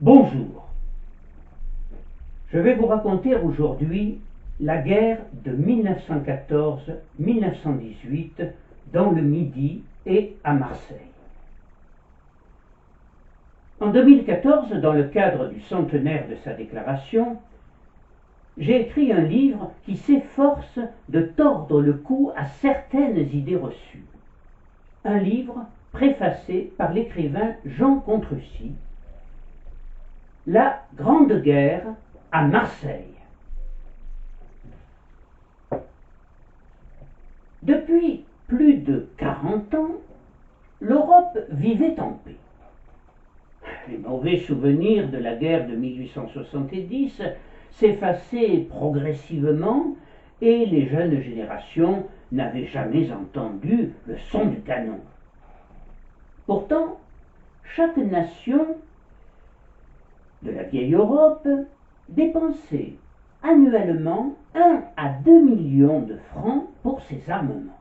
Bonjour, je vais vous raconter aujourd'hui la guerre de 1914-1918 dans le Midi et à Marseille. En 2014, dans le cadre du centenaire de sa déclaration, j'ai écrit un livre qui s'efforce de tordre le cou à certaines idées reçues. Un livre préfacé par l'écrivain Jean Contrecy, La Grande Guerre à Marseille. Depuis plus de 40 ans, l'Europe vivait en paix. Les mauvais souvenirs de la guerre de 1870 s'effaçaient progressivement et les jeunes générations n'avaient jamais entendu le son du canon. Pourtant, chaque nation de la vieille Europe dépensait annuellement 1 à 2 millions de francs pour ses armements.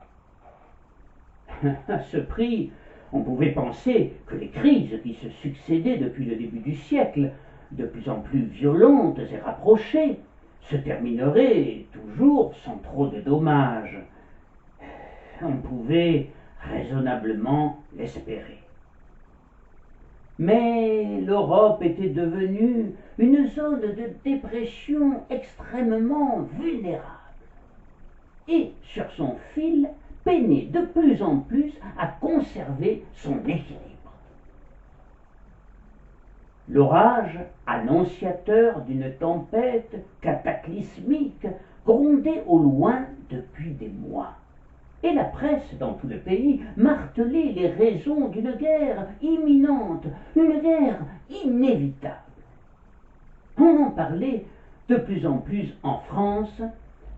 À ce prix, on pouvait penser que les crises qui se succédaient depuis le début du siècle, de plus en plus violentes et rapprochées, se termineraient toujours sans trop de dommages. On pouvait raisonnablement l'espérer. Mais l'Europe était devenue une zone de dépression extrêmement vulnérable et, sur son fil, peinait de plus en plus à conserver son équilibre. L'orage, annonciateur d'une tempête cataclysmique, grondait au loin depuis des mois. Et la presse dans tout le pays martelait les raisons d'une guerre imminente, une guerre inévitable. On en parlait de plus en plus en France,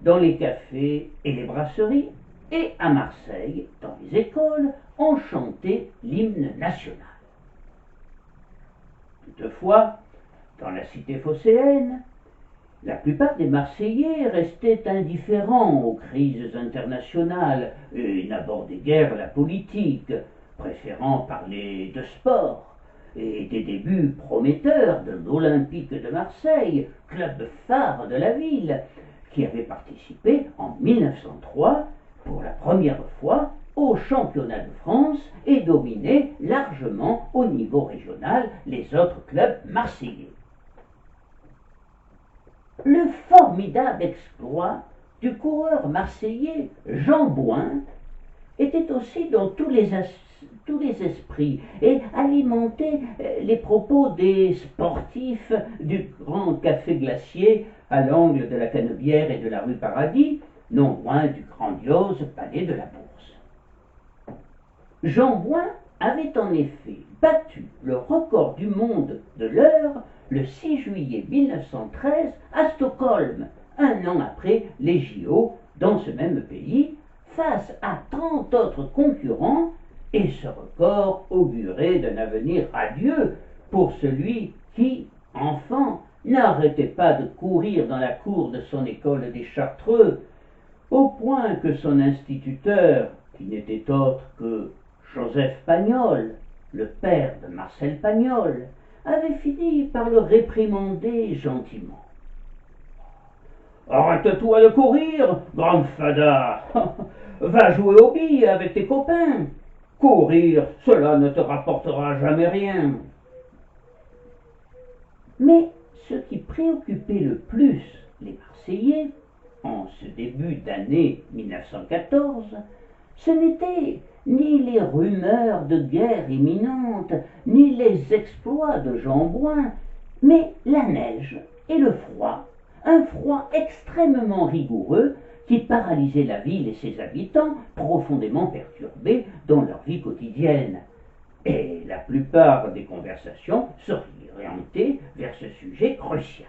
dans les cafés et les brasseries, et à Marseille, dans les écoles, on chantait l'hymne national. Toutefois, dans la cité phocéenne, la plupart des Marseillais restaient indifférents aux crises internationales et n'abordaient guère la politique, préférant parler de sport et des débuts prometteurs de l'Olympique de Marseille, club phare de la ville, qui avait participé en 1903 pour la première fois au championnat de France et dominé largement au niveau régional les autres clubs marseillais. Le formidable exploit du coureur marseillais Jean Bouin était aussi dans tous les esprits et alimentait les propos des sportifs du grand café glacier à l'angle de la Canebière et de la rue Paradis, non loin du grandiose palais de la Bourse. Jean Bouin avait en effet battu le record du monde de l'heure le 6 juillet 1913 à Stockholm, un an après les JO dans ce même pays, face à 30 autres concurrents, et ce record augurait d'un avenir radieux pour celui qui, enfant, n'arrêtait pas de courir dans la cour de son école des Chartreux, au point que son instituteur, qui n'était autre que Joseph Pagnol, le père de Marcel Pagnol, avait fini par le réprimander gentiment. « Arrête-toi de courir, grande fada. Va jouer aux billes avec tes copains. Courir, cela ne te rapportera jamais rien. » Mais ce qui préoccupait le plus les Marseillais, en ce début d'année 1914, ce n'était ni les rumeurs de guerre imminente, ni les exploits de Jean Bouin, mais la neige et le froid, un froid extrêmement rigoureux qui paralysait la ville et ses habitants profondément perturbés dans leur vie quotidienne. Et la plupart des conversations s'orientaient vers ce sujet crucial.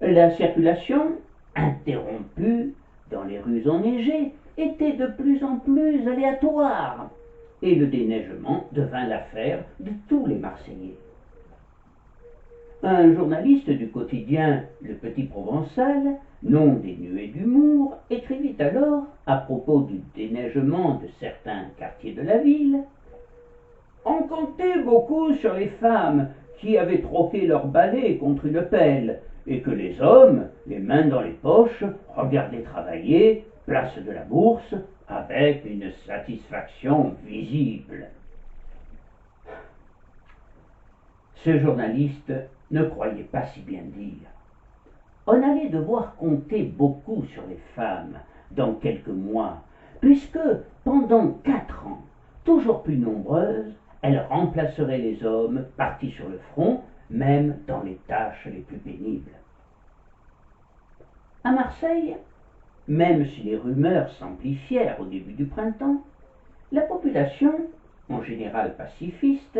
La circulation, interrompue dans les rues enneigées, était de plus en plus aléatoire, et le déneigement devint l'affaire de tous les Marseillais. Un journaliste du quotidien Le Petit Provençal, non dénué d'humour, écrivit alors, à propos du déneigement de certains quartiers de la ville, « On comptait beaucoup sur les femmes qui avaient troqué leur balai contre une pelle, et que les hommes, les mains dans les poches, regardaient travailler, place de la Bourse, avec une satisfaction visible. Ce journaliste ne croyait pas si bien dire. On allait devoir compter beaucoup sur les femmes dans quelques mois, puisque pendant 4 ans, toujours plus nombreuses, elles remplaceraient les hommes partis sur le front, même dans les tâches les plus pénibles. À Marseille, même si les rumeurs s'amplifièrent au début du printemps, la population, en général pacifiste,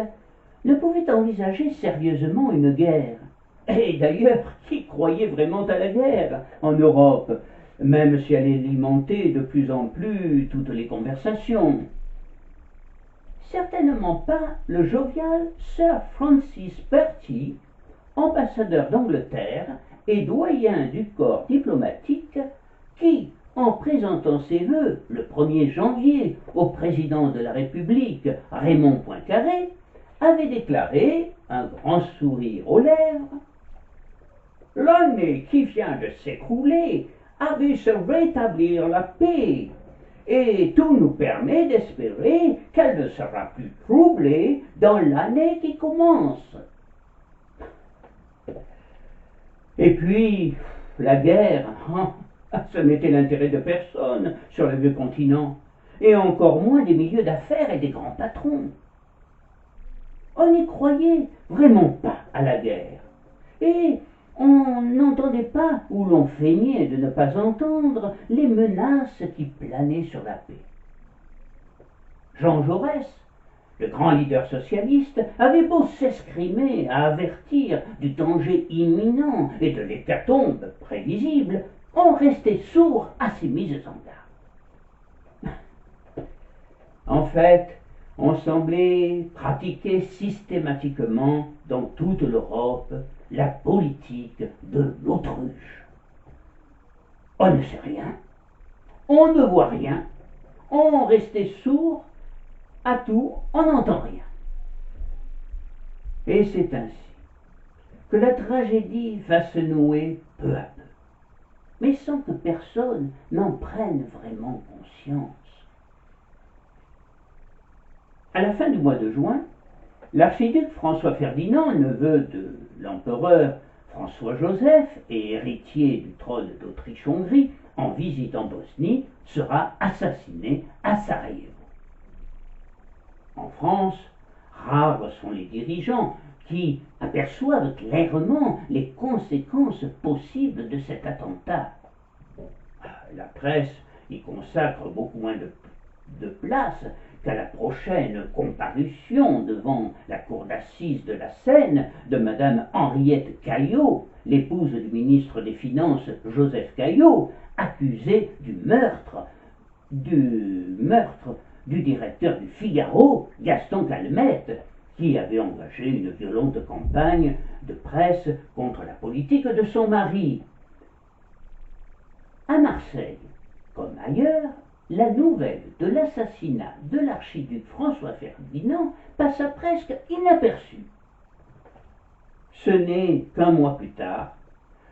ne pouvait envisager sérieusement une guerre. Et d'ailleurs, qui croyait vraiment à la guerre en Europe, même si elle alimentait de plus en plus toutes les conversations? Certainement pas le jovial Sir Francis Bertie, ambassadeur d'Angleterre et doyen du corps diplomatique, qui, en présentant ses vœux le 1er janvier au président de la République, Raymond Poincaré, avait déclaré, un grand sourire aux lèvres: « L'année qui vient de s'écouler a vu se rétablir la paix, et tout nous permet d'espérer qu'elle ne sera plus troublée dans l'année qui commence. » Et puis, la guerre, ce n'était l'intérêt de personne sur le vieux continent, et encore moins des milieux d'affaires et des grands patrons. On n'y croyait vraiment pas à la guerre, et on n'entendait pas, ou l'on feignait de ne pas entendre, les menaces qui planaient sur la paix. Jean Jaurès, le grand leader socialiste, avait beau s'escrimer à avertir du danger imminent et de l'hécatombe prévisible, on restait sourd à ses mises en garde. En fait, on semblait pratiquer systématiquement dans toute l'Europe la politique de l'autruche. On ne sait rien, on ne voit rien, on restait sourd à tout, on n'entend rien. Et c'est ainsi que la tragédie va se nouer peu à peu, mais sans que personne n'en prenne vraiment conscience. À la fin du mois de juin, l'archiduc François Ferdinand, neveu de l'empereur François-Joseph et héritier du trône d'Autriche-Hongrie, en visite en Bosnie, sera assassiné à Sarajevo. En France, rares sont les dirigeants qui aperçoivent clairement les conséquences possibles de cet attentat. La presse y consacre beaucoup moins de place qu'à la prochaine comparution devant la cour d'assises de la Seine de Madame Henriette Caillot, l'épouse du ministre des Finances Joseph Caillot, accusée du meurtre du directeur du Figaro, Gaston Calmette, qui avait engagé une violente campagne de presse contre la politique de son mari. À Marseille, comme ailleurs, la nouvelle de l'assassinat de l'archiduc François Ferdinand passa presque inaperçue. Ce n'est qu'un mois plus tard,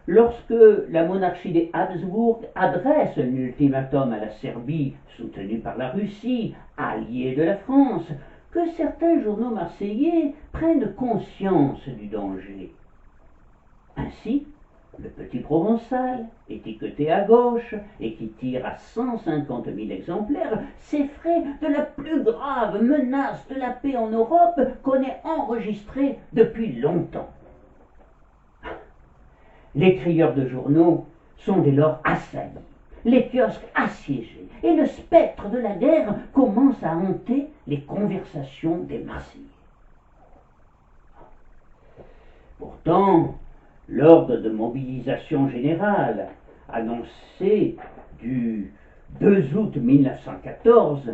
lorsque la monarchie des Habsbourg adresse un ultimatum à la Serbie, soutenue par la Russie, alliée de la France, que certains journaux marseillais prennent conscience du danger. Ainsi, le Petit Provençal, étiqueté à gauche et qui tire à 150 000 exemplaires, s'effraie de la plus grave menace de la paix en Europe qu'on ait enregistrée depuis longtemps. Les crieurs de journaux sont dès lors assaillis, les kiosques assiégés, et le spectre de la guerre commence à hanter les conversations des Marseillais. Pourtant, l'ordre de mobilisation générale, annoncé du 2 août 1914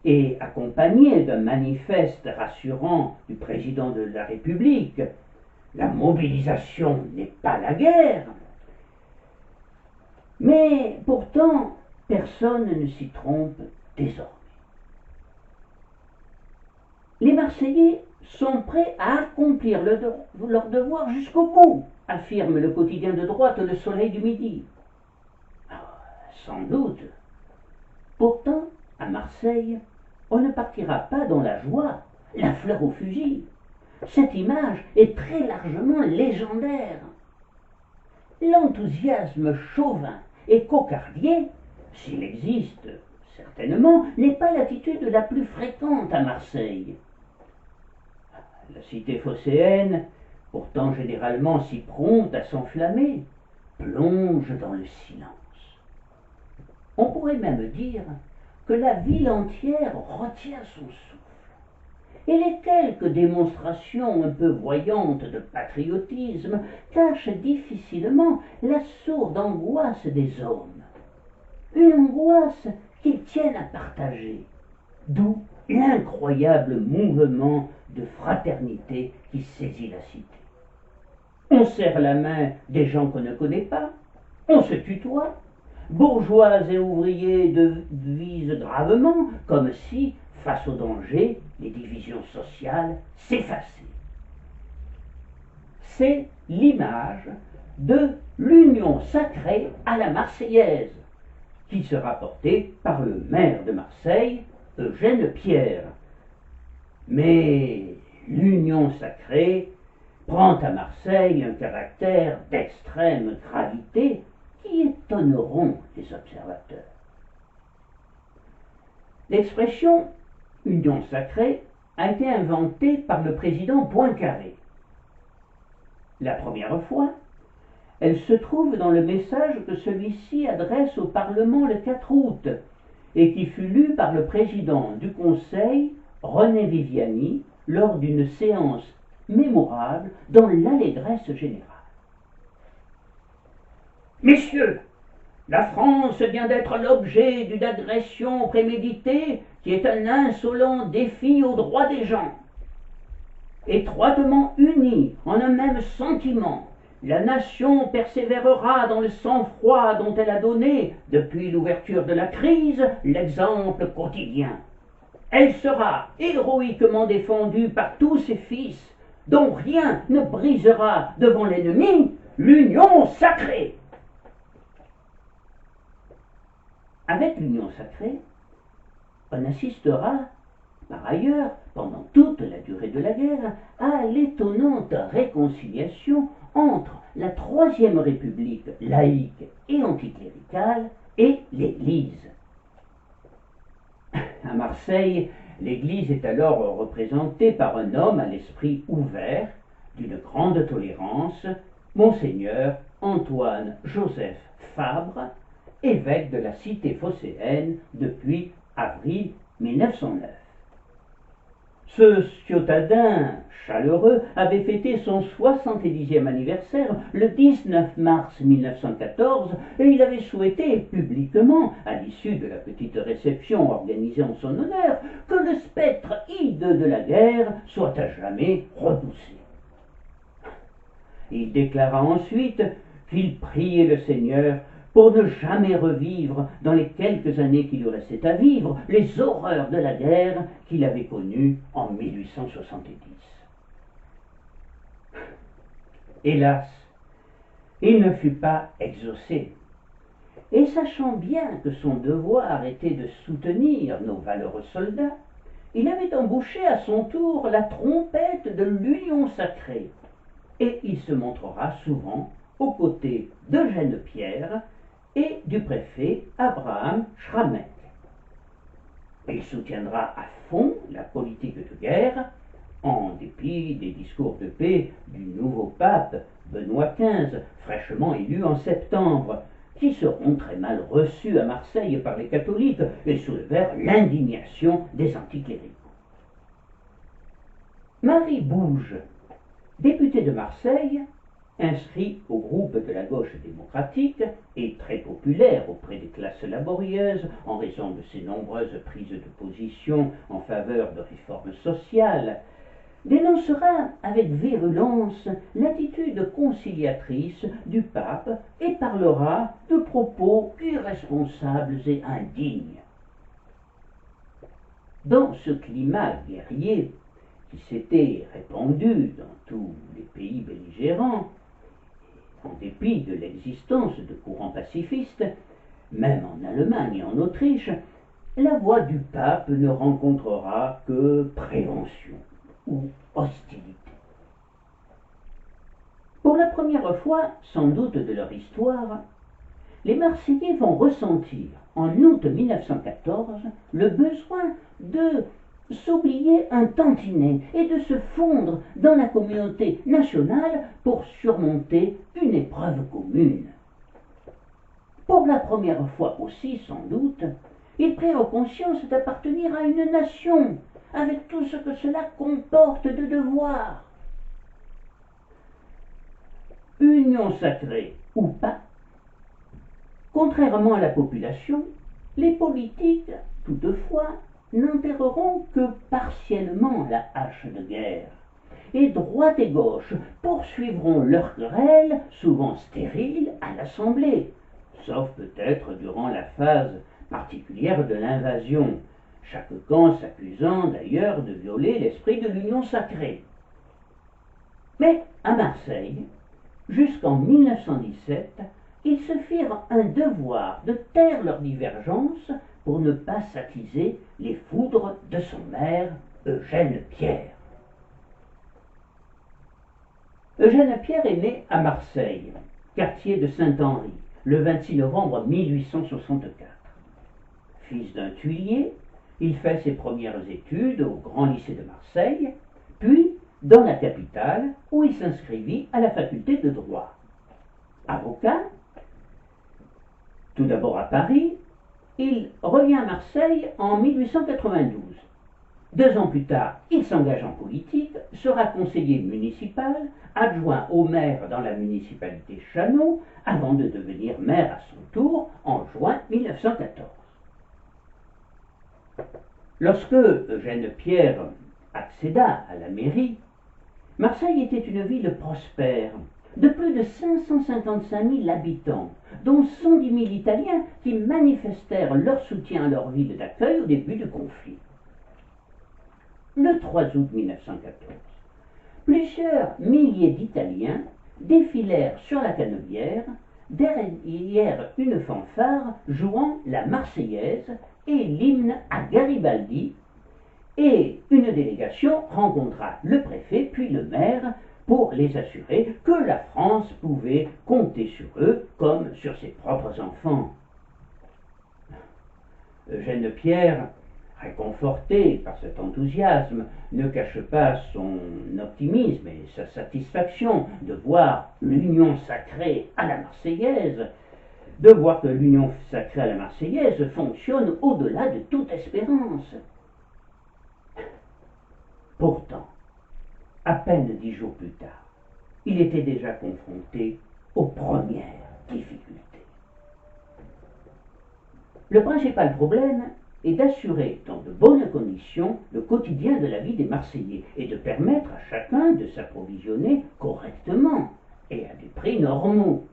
et accompagné d'un manifeste rassurant du président de la République, la mobilisation n'est pas la guerre. Mais pourtant, personne ne s'y trompe désormais. Les Marseillais sont prêts à accomplir leur devoir jusqu'au bout, affirme le quotidien de droite Le Soleil du Midi. Sans doute. Pourtant, à Marseille, on ne partira pas dans la joie, la fleur au fusil. Cette image est très largement légendaire. L'enthousiasme chauvin et cocardier, s'il existe certainement, n'est pas l'attitude la plus fréquente à Marseille. La cité phocéenne, pourtant généralement si prompte à s'enflammer, plonge dans le silence. On pourrait même dire que la ville entière retient son souffle, et les quelques démonstrations un peu voyantes de patriotisme cachent difficilement la sourde angoisse des hommes, une angoisse qu'ils tiennent à partager, d'où l'incroyable mouvement de fraternité qui saisit la cité. On serre la main des gens qu'on ne connaît pas, on se tutoie, bourgeois et ouvriers devisent gravement, comme si, face au danger, les divisions sociales s'effaçaient. C'est l'image de l'union sacrée à la Marseillaise, qui sera portée par le maire de Marseille, Eugène Pierre. Mais l'union sacrée prend à Marseille un caractère d'extrême gravité qui étonneront les observateurs. L'expression union sacrée a été inventée par le président Poincaré. La première fois, elle se trouve dans le message que celui-ci adresse au Parlement le 4 août et qui fut lu par le président du Conseil, René Viviani, lors d'une séance mémorable dans l'allégresse générale. Messieurs, la France vient d'être l'objet d'une agression préméditée qui est un insolent défi aux droits des gens. Étroitement unie en un même sentiment, la nation persévérera dans le sang-froid dont elle a donné, depuis l'ouverture de la crise, l'exemple quotidien. Elle sera héroïquement défendue par tous ses fils, dont rien ne brisera devant l'ennemi l'union sacrée. Avec l'union sacrée, on assistera, par ailleurs, pendant toute la durée de la guerre, à l'étonnante réconciliation entre la Troisième République laïque et anticléricale et l'Église. À Marseille, l'Église est alors représentée par un homme à l'esprit ouvert, d'une grande tolérance, Monseigneur Antoine-Joseph Fabre, évêque de la cité phocéenne depuis avril 1909. Ce ciotadin chaleureux avait fêté son 70e anniversaire le 19 mars 1914 et il avait souhaité publiquement, à l'issue de la petite réception organisée en son honneur, que le spectre hideux de la guerre soit à jamais repoussé. Il déclara ensuite qu'il priait le Seigneur pour ne jamais revivre, dans les quelques années qui lui restaient à vivre, les horreurs de la guerre qu'il avait connues en 1870. Hélas, il ne fut pas exaucé, et sachant bien que son devoir était de soutenir nos valeureux soldats, il avait embouché à son tour la trompette de l'union sacrée, et il se montrera souvent aux côtés d'Eugène Pierre et du préfet Abraham Schramek. Il soutiendra à fond la politique de guerre, en dépit des discours de paix du nouveau pape Benoît XV, fraîchement élu en septembre, qui seront très mal reçus à Marseille par les catholiques et soulevèrent l'indignation des anticléricaux. Marie Bouge, députée de Marseille, inscrit au groupe de la gauche démocratique et très populaire auprès des classes laborieuses en raison de ses nombreuses prises de position en faveur de réformes sociales, dénoncera avec virulence l'attitude conciliatrice du pape et parlera de propos irresponsables et indignes. Dans ce climat guerrier qui s'était répandue dans tous les pays belligérants, en dépit de l'existence de courants pacifistes, même en Allemagne et en Autriche, la voix du pape ne rencontrera que prévention ou hostilité. Pour la première fois, sans doute de leur histoire, les Marseillais vont ressentir, en août 1914, le besoin de s'oublier un tantinet et de se fondre dans la communauté nationale pour surmonter une épreuve commune. Pour la première fois aussi, sans doute, ils prirent conscience d'appartenir à une nation, avec tout ce que cela comporte de devoirs. Union sacrée ou pas, contrairement à la population, les politiques, toutefois, n'enterreront que partiellement la hache de guerre, et droite et gauche poursuivront leurs querelles, souvent stériles, à l'Assemblée, sauf peut-être durant la phase particulière de l'invasion, chaque camp s'accusant d'ailleurs de violer l'esprit de l'union sacrée. Mais à Marseille, jusqu'en 1917, ils se firent un devoir de taire leurs divergences pour ne pas s'attiser les foudres de son maire, Eugène Pierre. Eugène Pierre est né à Marseille, quartier de Saint-Henri, le 26 novembre 1864. Fils d'un tuilier, il fait ses premières études au Grand Lycée de Marseille, puis dans la capitale, où il s'inscrivit à la faculté de droit. Avocat, tout d'abord à Paris, il revient à Marseille en 1892. 2 ans plus tard, il s'engage en politique, sera conseiller municipal, adjoint au maire dans la municipalité Chano, avant de devenir maire à son tour en juin 1914. Lorsque Eugène Pierre accéda à la mairie, Marseille était une ville prospère, de plus de 555 000 habitants, dont 110 000 Italiens qui manifestèrent leur soutien à leur ville d'accueil au début du conflit. Le 3 août 1914, plusieurs milliers d'Italiens défilèrent sur la Canebière derrière une fanfare jouant la Marseillaise et l'hymne à Garibaldi, et une délégation rencontra le préfet puis le maire pour les assurer que la France pouvait compter sur eux comme sur ses propres enfants. Eugène Pierre, réconforté par cet enthousiasme, ne cache pas son optimisme et sa satisfaction de voir l'union sacrée à la Marseillaise, de voir que l'union sacrée à la Marseillaise fonctionne au-delà de toute espérance. Pourtant, à peine 10 jours plus tard, il était déjà confronté aux premières difficultés. Le principal problème est d'assurer dans de bonnes conditions le quotidien de la vie des Marseillais et de permettre à chacun de s'approvisionner correctement et à des prix normaux.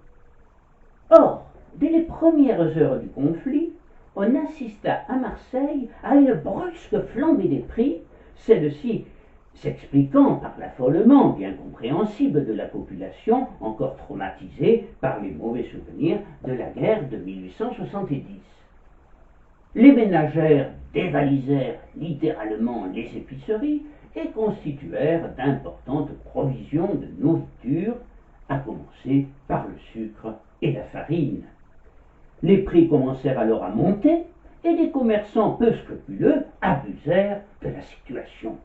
Or, dès les premières heures du conflit, on assista à Marseille à une brusque flambée des prix, celle-ci s'expliquant par l'affolement bien compréhensible de la population encore traumatisée par les mauvais souvenirs de la guerre de 1870. Les ménagères dévalisèrent littéralement les épiceries et constituèrent d'importantes provisions de nourriture, à commencer par le sucre et la farine. Les prix commencèrent alors à monter et des commerçants peu scrupuleux abusèrent de la situation.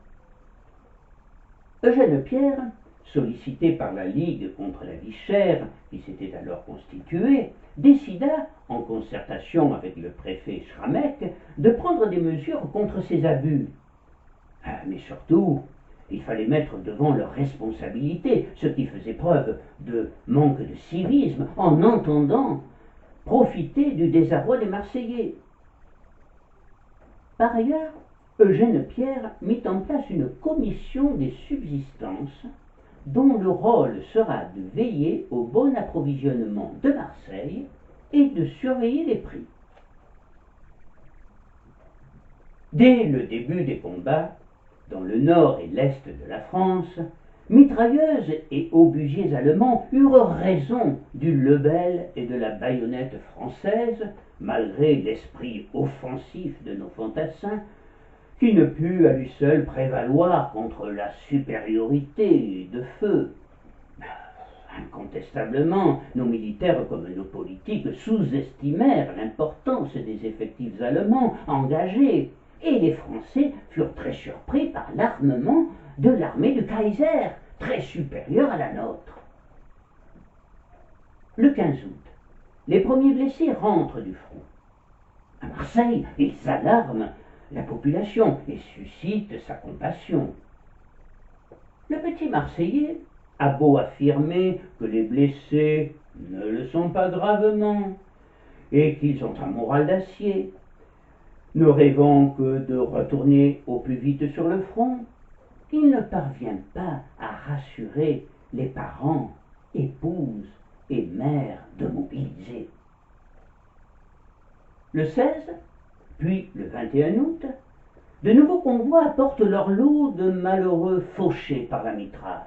Eugène Pierre, sollicité par la Ligue contre la vie chère qui s'était alors constituée, décida, en concertation avec le préfet Schrammeck, de prendre des mesures contre ces abus. Mais surtout, il fallait mettre devant leurs responsabilités ceux qui faisaient preuve de manque de civisme en entendant profiter du désarroi des Marseillais. Par ailleurs, Eugène Pierre mit en place une commission des subsistances dont le rôle sera de veiller au bon approvisionnement de Marseille et de surveiller les prix. Dès le début des combats, dans le nord et l'est de la France, mitrailleuses et obusiers allemands eurent raison du Lebel et de la baïonnette française, malgré l'esprit offensif de nos fantassins, qui ne put à lui seul prévaloir contre la supériorité de feu. Incontestablement, nos militaires comme nos politiques sous-estimèrent l'importance des effectifs allemands engagés, et les Français furent très surpris par l'armement de l'armée du Kaiser, très supérieure à la nôtre. Le 15 août, les premiers blessés rentrent du front. À Marseille, ils alarment la population et suscitent sa compassion. Le petit Marseillais a beau affirmer que les blessés ne le sont pas gravement et qu'ils ont un moral d'acier, ne rêvant que de retourner au plus vite sur le front, il ne parvient pas à rassurer les parents, épouses et mères de mobilisés. Le 16, puis le 21 août, de nouveaux convois apportent leur lot de malheureux fauchés par la mitraille.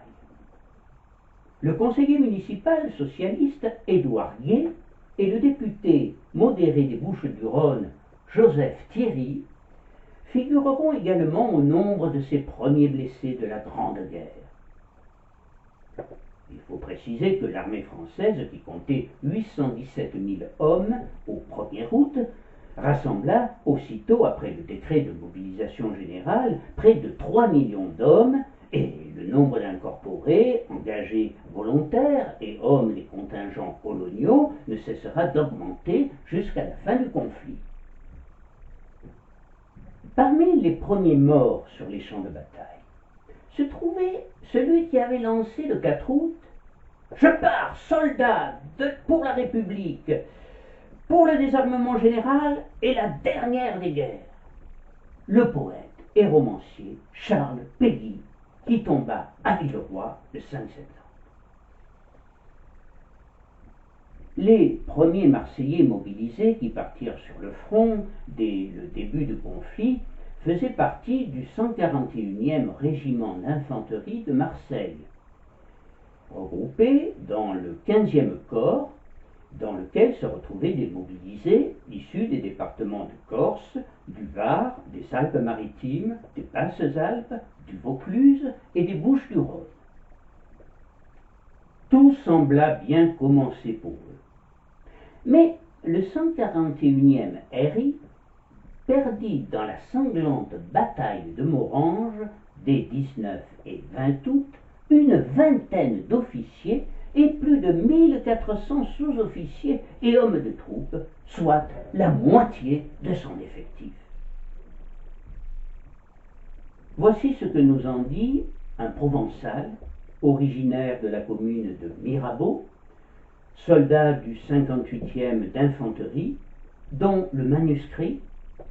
Le conseiller municipal socialiste Édouard Gué et le député modéré des Bouches-du-Rhône Joseph Thierry figureront également au nombre de ces premiers blessés de la Grande Guerre. Il faut préciser que l'armée française, qui comptait 817 000 hommes au 1er août, rassembla aussitôt après le décret de mobilisation générale près de 3 millions d'hommes, et le nombre d'incorporés, engagés volontaires et hommes des contingents coloniaux ne cessera d'augmenter jusqu'à la fin du conflit. Parmi les premiers morts sur les champs de bataille se trouvait celui qui avait lancé le 4 août « Je pars, soldat, pour la République, pour le désarmement général et la dernière des guerres », le poète et romancier Charles Péguy, qui tomba à Villeroy le 5 septembre. Les premiers Marseillais mobilisés qui partirent sur le front dès le début du conflit faisaient partie du 141e régiment d'infanterie de Marseille, regroupé dans le 15e corps, dans lequel se retrouvaient des mobilisés issus des départements de Corse, du Var, des Alpes-Maritimes, des Basses-Alpes, du Vaucluse et des Bouches-du-Rhône. Tout sembla bien commencer pour eux. Mais le 141e RI perdit dans la sanglante bataille de Morhange, dès 19 et 20 août, une vingtaine d'officiers et plus de 1400 sous-officiers et hommes de troupe, soit la moitié de son effectif. Voici ce que nous en dit un Provençal, originaire de la commune de Mirabeau, soldat du 58e d'infanterie, dont le manuscrit,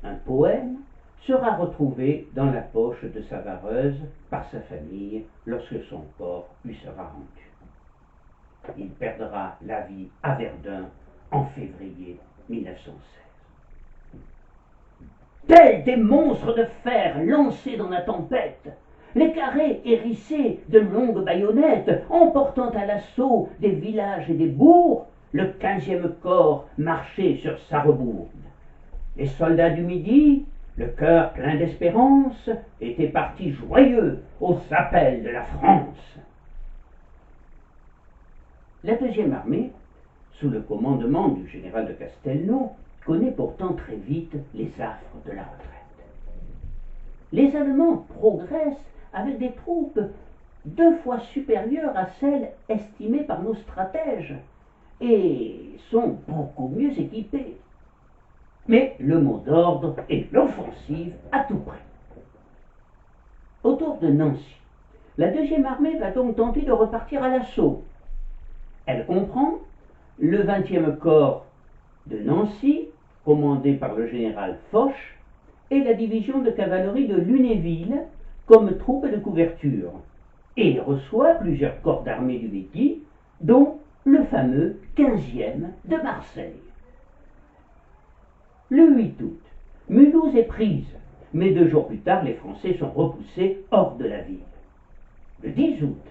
un poème, sera retrouvé dans la poche de sa vareuse par sa famille lorsque son corps lui sera rendu. Il perdra la vie à Verdun en février 1916. Tels des monstres de fer lancés dans la tempête, les carrés hérissés de longues baïonnettes, emportant à l'assaut des villages et des bourgs, le 15e corps marchait sur Sarrebourg. Les soldats du Midi, le cœur plein d'espérance, étaient partis joyeux aux appels de la France. La deuxième armée, sous le commandement du général de Castelnau, connaît pourtant très vite les affres de la retraite. Les Allemands progressent avec des troupes 2 fois supérieures à celles estimées par nos stratèges et sont beaucoup mieux équipés. Mais le mot d'ordre est l'offensive à tout prix. Autour de Nancy, la deuxième armée va donc tenter de repartir à l'assaut. Elle comprend le 20e corps de Nancy, commandé par le général Foch, et la division de cavalerie de Lunéville comme troupe de couverture, et reçoit plusieurs corps d'armée du Midi, dont le fameux 15e de Marseille. Le 8 août, Mulhouse est prise, mais 2 jours plus tard, les Français sont repoussés hors de la ville. Le 10 août,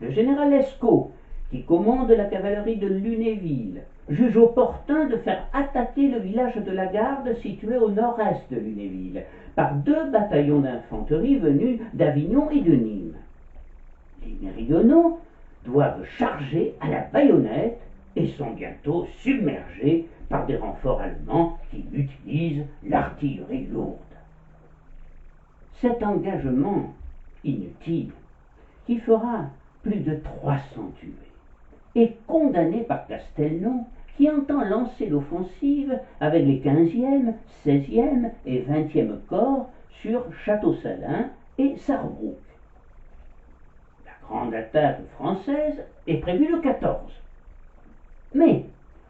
le général Lescaut, qui commande la cavalerie de Lunéville, juge opportun de faire attaquer le village de la Garde situé au nord-est de Lunéville par 2 bataillons d'infanterie venus d'Avignon et de Nîmes. Les méridionaux doivent charger à la baïonnette et sont bientôt submergés par des renforts allemands qui utilisent l'artillerie lourde. Cet engagement inutile, qui fera plus de 300 tués, est condamné par Castelnau, qui entend lancer l'offensive avec les 15e, 16e et 20e corps sur Château-Salins et Sarrebruck. La grande attaque française est prévue le 14. Mais,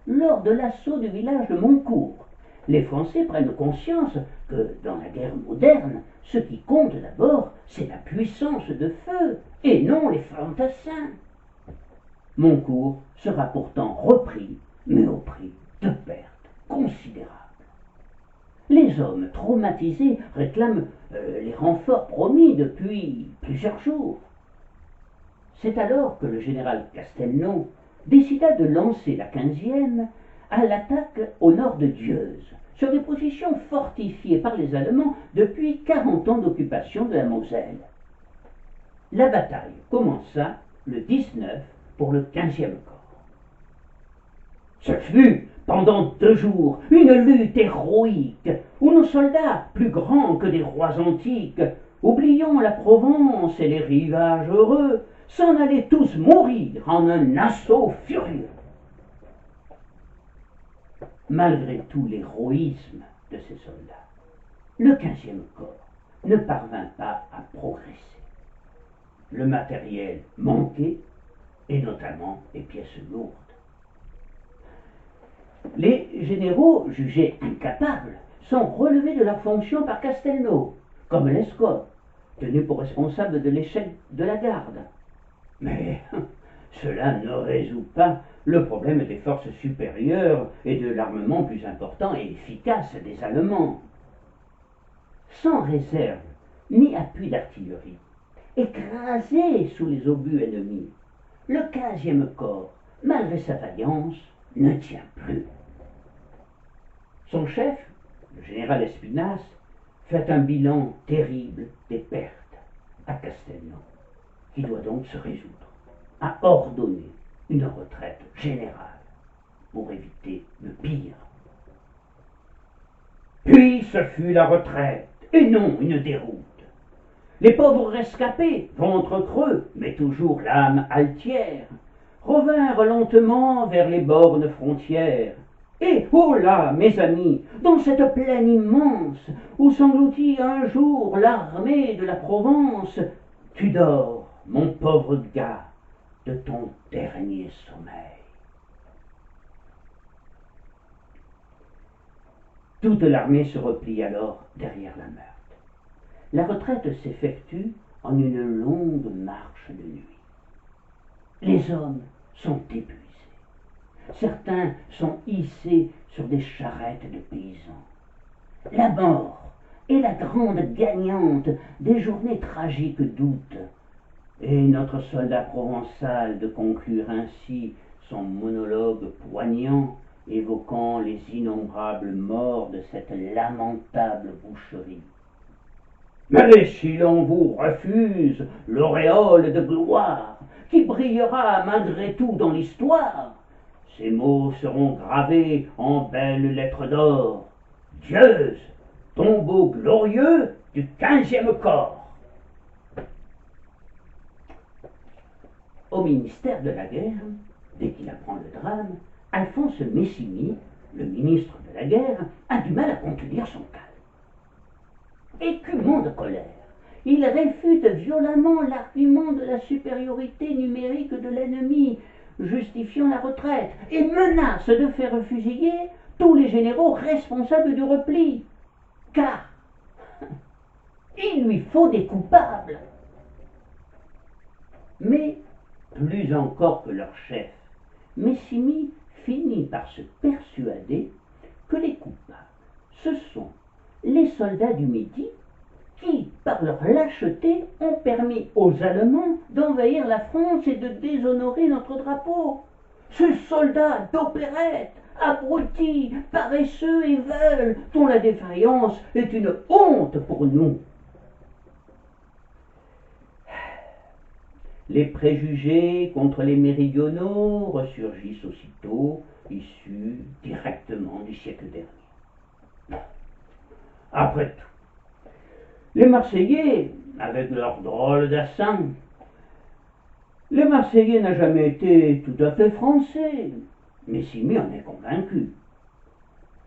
lors de l'assaut du village de Moncourt, les Français prennent conscience que, dans la guerre moderne, ce qui compte d'abord, c'est la puissance de feu, et non les fantassins. Moncourt sera pourtant repris, mais au prix de pertes considérables. Les hommes traumatisés réclament les renforts promis depuis plusieurs jours. C'est alors que le général Castelnau décida de lancer la 15e à l'attaque au nord de Dieuze, sur des positions fortifiées par les Allemands depuis 40 ans d'occupation de la Moselle. La bataille commença le 19 pour le 15e corps. Ce fut, pendant 2 jours, une lutte héroïque, où nos soldats, plus grands que des rois antiques, oubliant la Provence et les rivages heureux, s'en allaient tous mourir en un assaut furieux. Malgré tout l'héroïsme de ces soldats, le 15e corps ne parvint pas à progresser. Le matériel manquait, et notamment les pièces lourdes. Les généraux, jugés incapables, sont relevés de leurs fonctions par Castelnau, comme Lescaut, tenu pour responsable de l'échec de la Garde. Mais cela ne résout pas le problème des forces supérieures et de l'armement plus important et efficace des Allemands. Sans réserve ni appui d'artillerie, écrasé sous les obus ennemis, le 15e corps, malgré sa vaillance, ne tient plus. Son chef, le général Espinasse, fait un bilan terrible des pertes à Castelnau, qui doit donc se résoudre à ordonner une retraite générale pour éviter le pire. Puis ce fut la retraite, et non une déroute. Les pauvres rescapés, ventre creux, mais toujours l'âme altière, revinrent lentement vers les bornes frontières. Et, oh là, mes amis, dans cette plaine immense, où s'engloutit un jour l'armée de la Provence, tu dors, mon pauvre gars, de ton dernier sommeil. Toute l'armée se replie alors derrière la Meurthe. La retraite s'effectue en une longue marche de nuit. Les hommes sont épuisés. Certains sont hissés sur des charrettes de paysans. La mort est la grande gagnante des journées tragiques d'août. Et notre soldat provençal de conclure ainsi son monologue poignant, évoquant les innombrables morts de cette lamentable boucherie. Mais si l'on vous refuse l'auréole de gloire qui brillera malgré tout dans l'histoire, ces mots seront gravés en belles lettres d'or. Dieuze, tombeau glorieux du 15e corps. Au ministère de la Guerre, dès qu'il apprend le drame, Alphonse Messigny, le ministre de la Guerre, a du mal à contenir son calme. Écumant de colère, il réfute violemment l'argument de la supériorité numérique de l'ennemi, justifiant la retraite, et menace de faire fusiller tous les généraux responsables du repli. Car il lui faut des coupables. Mais, plus encore que leur chef, Messigny finit par se persuader que les coupables, ce sont les soldats du Midi qui, par leur lâcheté, ont permis aux Allemands d'envahir la France et de déshonorer notre drapeau. Ces soldats d'opérette, abrutis, paresseux et veuls, dont la défaillance est une honte pour nous. Les préjugés contre les méridionaux ressurgissent aussitôt, issus directement du siècle dernier. Après tout, les Marseillais, avec leur drôle d'accent, les Marseillais n'ont jamais été tout à fait français, mais Simy en est convaincu.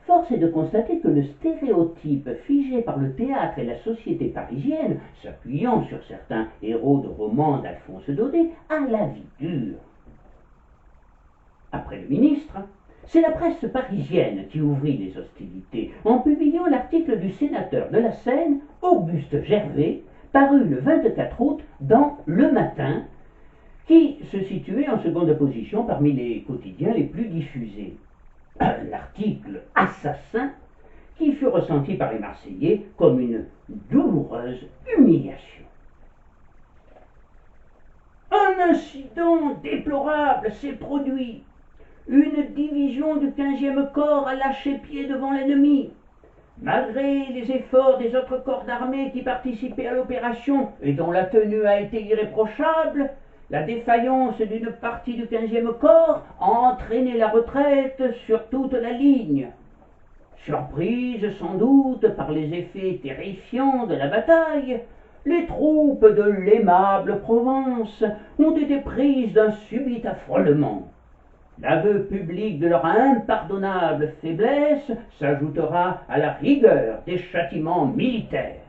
Force est de constater que le stéréotype figé par le théâtre et la société parisienne, s'appuyant sur certains héros de romans d'Alphonse Daudet, a la vie dure. Après le ministre, c'est la presse parisienne qui ouvrit les hostilités en publiant l'article du sénateur de la Seine, Auguste Gervais, paru le 24 août dans Le Matin, qui se situait en seconde position parmi les quotidiens les plus diffusés. L'article assassin qui fut ressenti par les Marseillais comme une douloureuse humiliation. Un incident déplorable s'est produit. Une division du 15e corps a lâché pied devant l'ennemi. Malgré les efforts des autres corps d'armée qui participaient à l'opération et dont la tenue a été irréprochable, la défaillance d'une partie du 15e corps a entraîné la retraite sur toute la ligne. Surprises sans doute par les effets terrifiants de la bataille, les troupes de l'aimable Provence ont été prises d'un subit affolement. L'aveu public de leur impardonnable faiblesse s'ajoutera à la rigueur des châtiments militaires.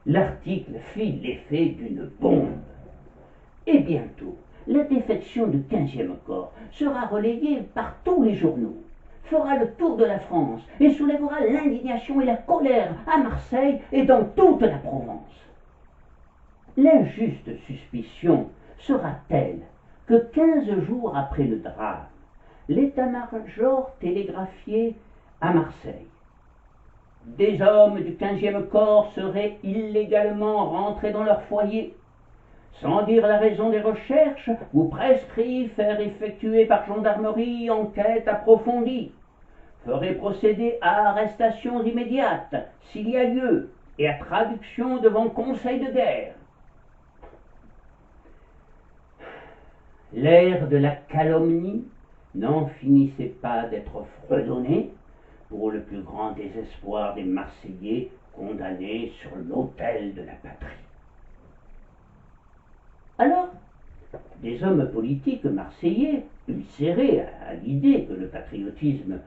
L'article fit l'effet d'une bombe. Et bientôt, la défection du 15e corps sera relayée par tous les journaux, fera le tour de la France et soulèvera l'indignation et la colère à Marseille et dans toute la Provence. L'injuste suspicion sera telle que 15 jours après le drame, l'état-major télégraphiait à Marseille: des hommes du 15e corps seraient illégalement rentrés dans leur foyer. Sans dire la raison des recherches, vous prescrit faire effectuer par gendarmerie enquête approfondie. Ferez procéder à arrestations immédiates, s'il y a lieu, et à traduction devant conseil de guerre. L'air de la calomnie n'en finissait pas d'être fredonné, pour le plus grand désespoir des Marseillais condamnés sur l'autel de la patrie. Alors, des hommes politiques marseillais, ulcérés à l'idée que le patriotisme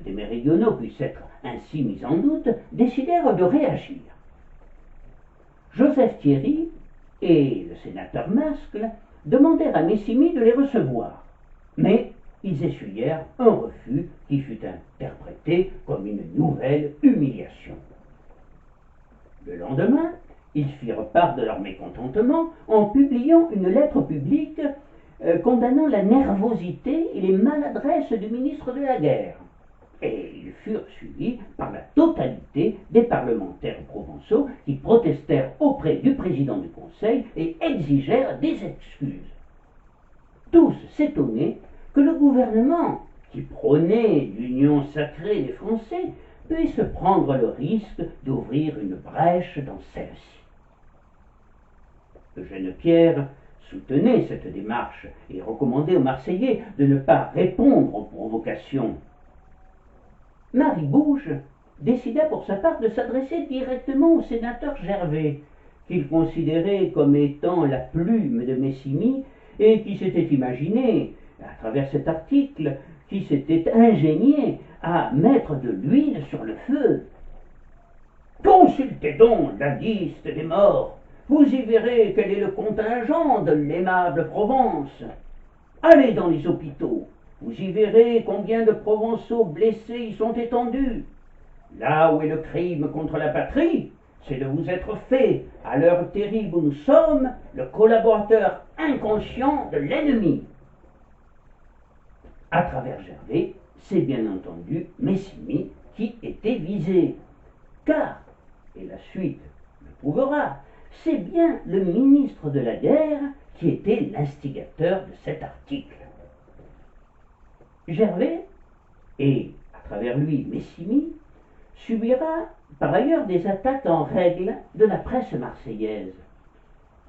des méridionaux puisse être ainsi mis en doute, décidèrent de réagir. Joseph Thierry et le sénateur Mascle demandèrent à Messigny de les recevoir, mais ils essuyèrent un refus qui fut interprété comme une nouvelle humiliation. Le lendemain, ils firent part de leur mécontentement en publiant une lettre publique condamnant la nervosité et les maladresses du ministre de la Guerre. Et ils furent suivis par la totalité des parlementaires provençaux qui protestèrent auprès du président du Conseil et exigèrent des excuses. Tous s'étonnaient que le gouvernement, qui prônait l'union sacrée des Français, puisse prendre le risque d'ouvrir une brèche dans celle-ci. Eugène Pierre soutenait cette démarche et recommandait aux Marseillais de ne pas répondre aux provocations. Marie Bouge décida pour sa part de s'adresser directement au sénateur Gervais, qu'il considérait comme étant la plume de Messigny et qui s'était imaginé, à travers cet article, qui s'était ingénié à mettre de l'huile sur le feu. Consultez donc la liste des morts, vous y verrez quel est le contingent de l'aimable Provence. Allez dans les hôpitaux, vous y verrez combien de Provençaux blessés y sont étendus. Là où est le crime contre la patrie, c'est de vous être fait, à l'heure terrible où nous sommes, le collaborateur inconscient de l'ennemi. À travers Gervais, c'est bien entendu Messigny qui était visé. Car, et la suite le prouvera, c'est bien le ministre de la guerre qui était l'instigateur de cet article. Gervais, et à travers lui Messimy, subira par ailleurs des attaques en règle de la presse marseillaise.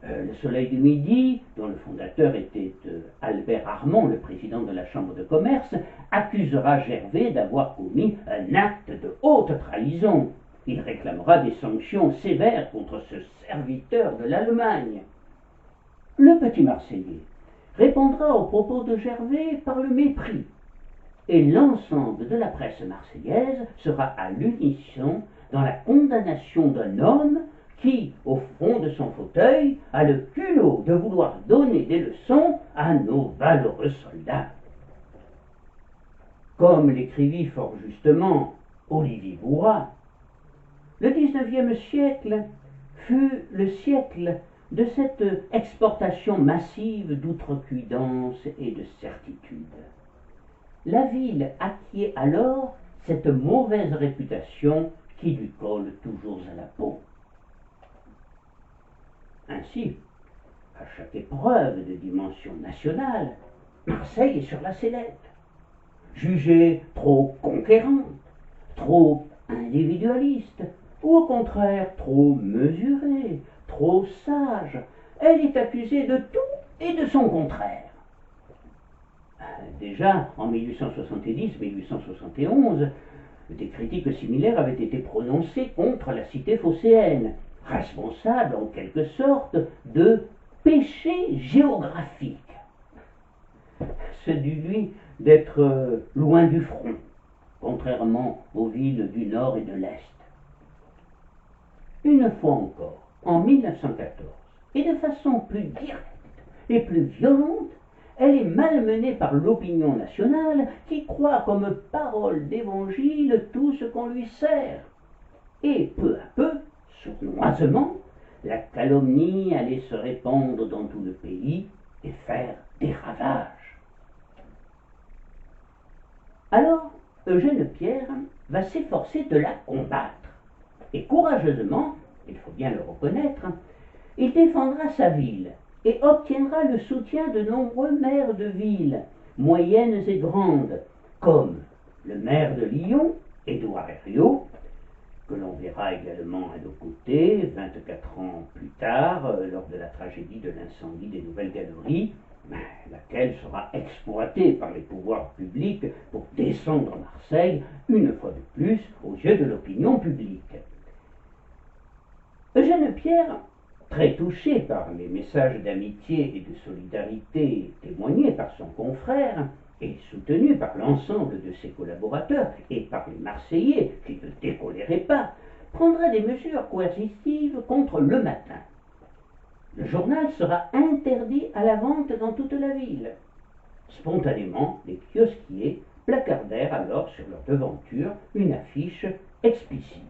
Le Soleil du Midi, dont le fondateur était Albert Armand, le président de la Chambre de commerce, accusera Gervais d'avoir commis un acte de haute trahison. Il réclamera des sanctions sévères contre ce serviteur de l'Allemagne. Le Petit Marseillais répondra aux propos de Gervais par le mépris, et l'ensemble de la presse marseillaise sera à l'unisson dans la condamnation d'un homme qui, au fond de son fauteuil, a le culot de vouloir donner des leçons à nos valeureux soldats. Comme l'écrivit fort justement Olivier Bourrat, le XIXe siècle fut le siècle de cette exportation massive d'outrecuidance et de certitude. La ville acquiert alors cette mauvaise réputation qui lui colle toujours à la peau. Ainsi, à chaque épreuve de dimension nationale, Marseille est sur la sellette. Jugée trop conquérante, trop individualiste, ou au contraire trop mesurée, trop sage, elle est accusée de tout et de son contraire. Déjà en 1870-1871, des critiques similaires avaient été prononcées contre la cité phocéenne, responsable en quelque sorte de péché géographique. C'est dû lui d'être loin du front, contrairement aux villes du nord et de l'est. Une fois encore, en 1914, et de façon plus directe et plus violente, elle est malmenée par l'opinion nationale qui croit comme parole d'évangile tout ce qu'on lui sert. Et peu à peu, sournoisement, la calomnie allait se répandre dans tout le pays et faire des ravages. Alors, Eugène Pierre va s'efforcer de la combattre. Et courageusement, il faut bien le reconnaître, il défendra sa ville et obtiendra le soutien de nombreux maires de villes, moyennes et grandes, comme le maire de Lyon, Édouard Herriot, que l'on verra également à nos côtés 24 ans plus tard, lors de la tragédie de l'incendie des Nouvelles Galeries, laquelle sera exploitée par les pouvoirs publics pour descendre Marseille, une fois de plus, aux yeux de l'opinion publique. Eugène Pierre, très touché par les messages d'amitié et de solidarité témoignés par son confrère et soutenu par l'ensemble de ses collaborateurs et par les Marseillais qui ne décoléraient pas, prendra des mesures coercitives contre Le Matin. Le journal sera interdit à la vente dans toute la ville. Spontanément, les kiosquiers placardèrent alors sur leur devanture une affiche explicite.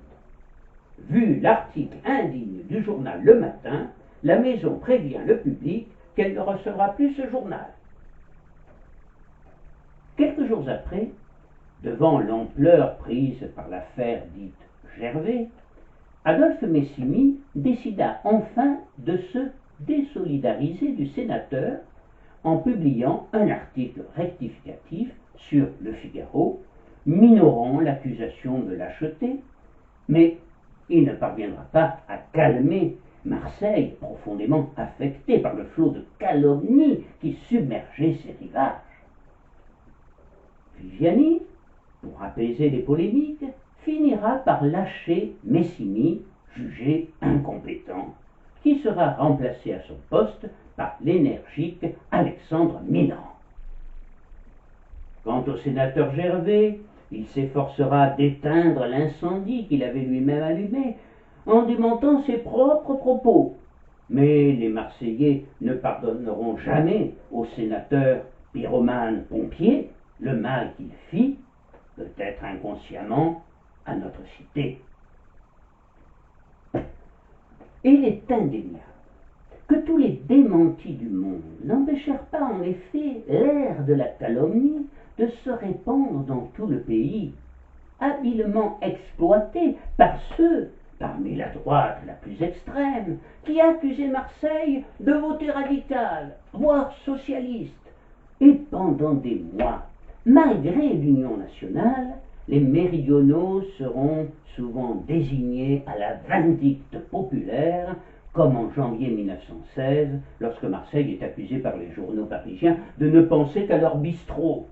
Vu l'article indigne du journal Le Matin, la maison prévient le public qu'elle ne recevra plus ce journal. Quelques jours après, devant l'ampleur prise par l'affaire dite Gervais, Adolphe Messimy décida enfin de se désolidariser du sénateur en publiant un article rectificatif sur Le Figaro, minorant l'accusation de lâcheté, mais il ne parviendra pas à calmer Marseille, profondément affectée par le flot de calomnies qui submergeait ses rivages. Viviani, pour apaiser les polémiques, finira par lâcher Messimy, jugé incompétent, qui sera remplacé à son poste par l'énergique Alexandre Milland. Quant au sénateur Gervais, il s'efforcera d'éteindre l'incendie qu'il avait lui-même allumé en démentant ses propres propos. Mais les Marseillais ne pardonneront jamais au sénateur pyromane pompier le mal qu'il fit, peut-être inconsciemment, à notre cité. Il est indéniable que tous les démentis du monde n'empêchèrent pas en effet l'air de la calomnie de se répandre dans tout le pays. habilement exploité par ceux, parmi la droite la plus extrême, qui accusaient Marseille de voter radical, voire socialiste. Et pendant des mois, malgré l'union nationale, les méridionaux seront souvent désignés à la vindicte populaire, comme en janvier 1916, lorsque Marseille est accusée par les journaux parisiens de ne penser qu'à leur bistrot.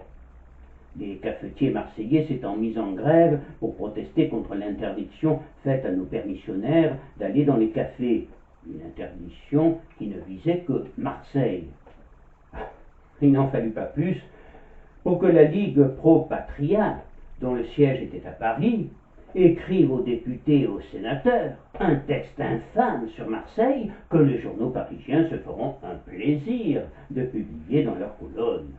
Les cafetiers marseillais s'étant mis en grève pour protester contre l'interdiction faite à nos permissionnaires d'aller dans les cafés, une interdiction qui ne visait que Marseille. Il n'en fallut pas plus pour que la Ligue pro-patria, dont le siège était à Paris, écrive aux députés et aux sénateurs un texte infâme sur Marseille que les journaux parisiens se feront un plaisir de publier dans leurs colonnes.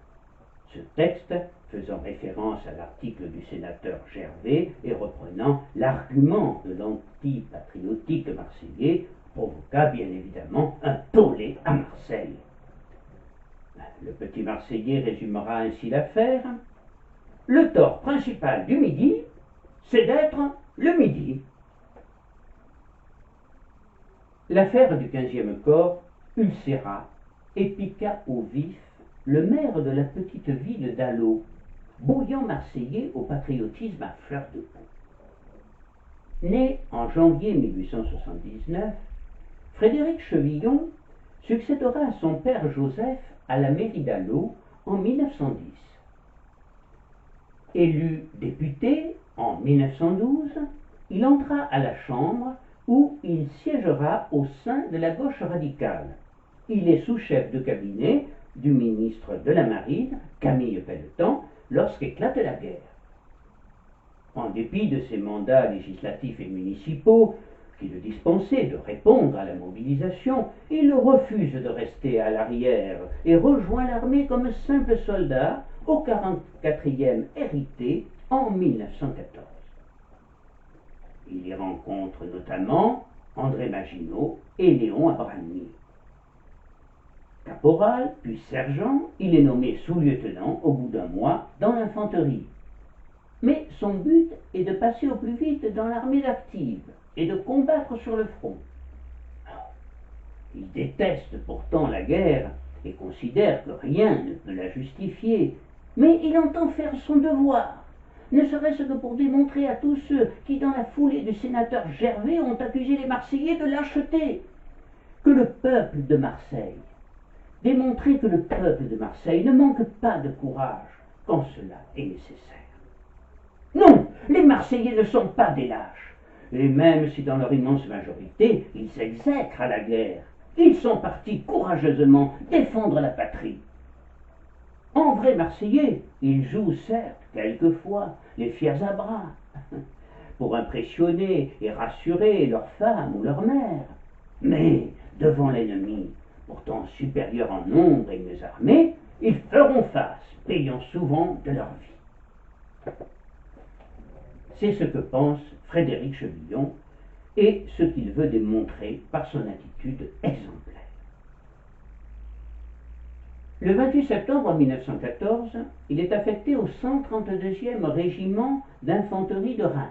Ce texte, faisant référence à l'article du sénateur Gervais et reprenant l'argument de l'antipatriotique marseillais, provoqua bien évidemment un tollé à Marseille. Le petit Marseillais résumera ainsi l'affaire. Le tort principal du Midi, c'est d'être le Midi. L'affaire du 15e corps ulcéra et piqua au vif le maire de la petite ville d'Allo, bouillant Marseillais au patriotisme à fleur de peau. Né en janvier 1879, Frédéric Chevillon succédera à son père Joseph à la mairie d'Allo en 1910. Élu député en 1912, il entra à la Chambre où il siégera au sein de la gauche radicale. Il est sous-chef de cabinet du ministre de la Marine, Camille Pelletan, lorsqu'éclate la guerre. En dépit de ses mandats législatifs et municipaux, qui le dispensaient de répondre à la mobilisation, il refuse de rester à l'arrière et rejoint l'armée comme simple soldat au 44e RIT en 1914. Il y rencontre notamment André Maginot et Léon Abrahami. Caporal, puis sergent, il est nommé sous-lieutenant au bout d'un mois dans l'infanterie. Mais son but est de passer au plus vite dans l'armée active et de combattre sur le front. Il déteste pourtant la guerre et considère que rien ne peut la justifier, mais il entend faire son devoir, ne serait-ce que pour démontrer à tous ceux qui, dans la foulée du sénateur Gervais, ont accusé les Marseillais de lâcheté, que le peuple de Marseille, démontrer que le peuple de Marseille ne manque pas de courage quand cela est nécessaire. Non, les Marseillais ne sont pas des lâches, et même si dans leur immense majorité, ils exècrent à la guerre, ils sont partis courageusement défendre la patrie. En vrai Marseillais, ils jouent certes quelquefois les fiers à bras, pour impressionner et rassurer leur femme ou leur mère, mais devant l'ennemi, pourtant supérieur en nombre et mieux armé, ils feront face, payant souvent de leur vie. C'est ce que pense Frédéric Chevillon et ce qu'il veut démontrer par son attitude exemplaire. Le 28 septembre 1914, il est affecté au 132e régiment d'infanterie de Reims.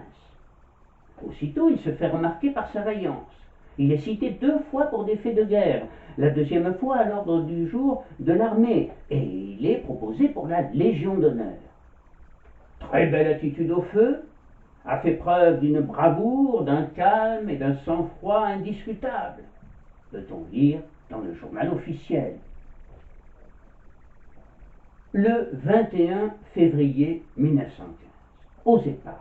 Aussitôt, il se fait remarquer par sa vaillance. Il est cité 2 fois pour des faits de guerre, la 2e fois à l'ordre du jour de l'armée, et il est proposé pour la Légion d'honneur. Très belle attitude au feu, a fait preuve d'une bravoure, d'un calme et d'un sang-froid indiscutables, peut-on lire dans le journal officiel. Le 21 février 1915, aux Éparges,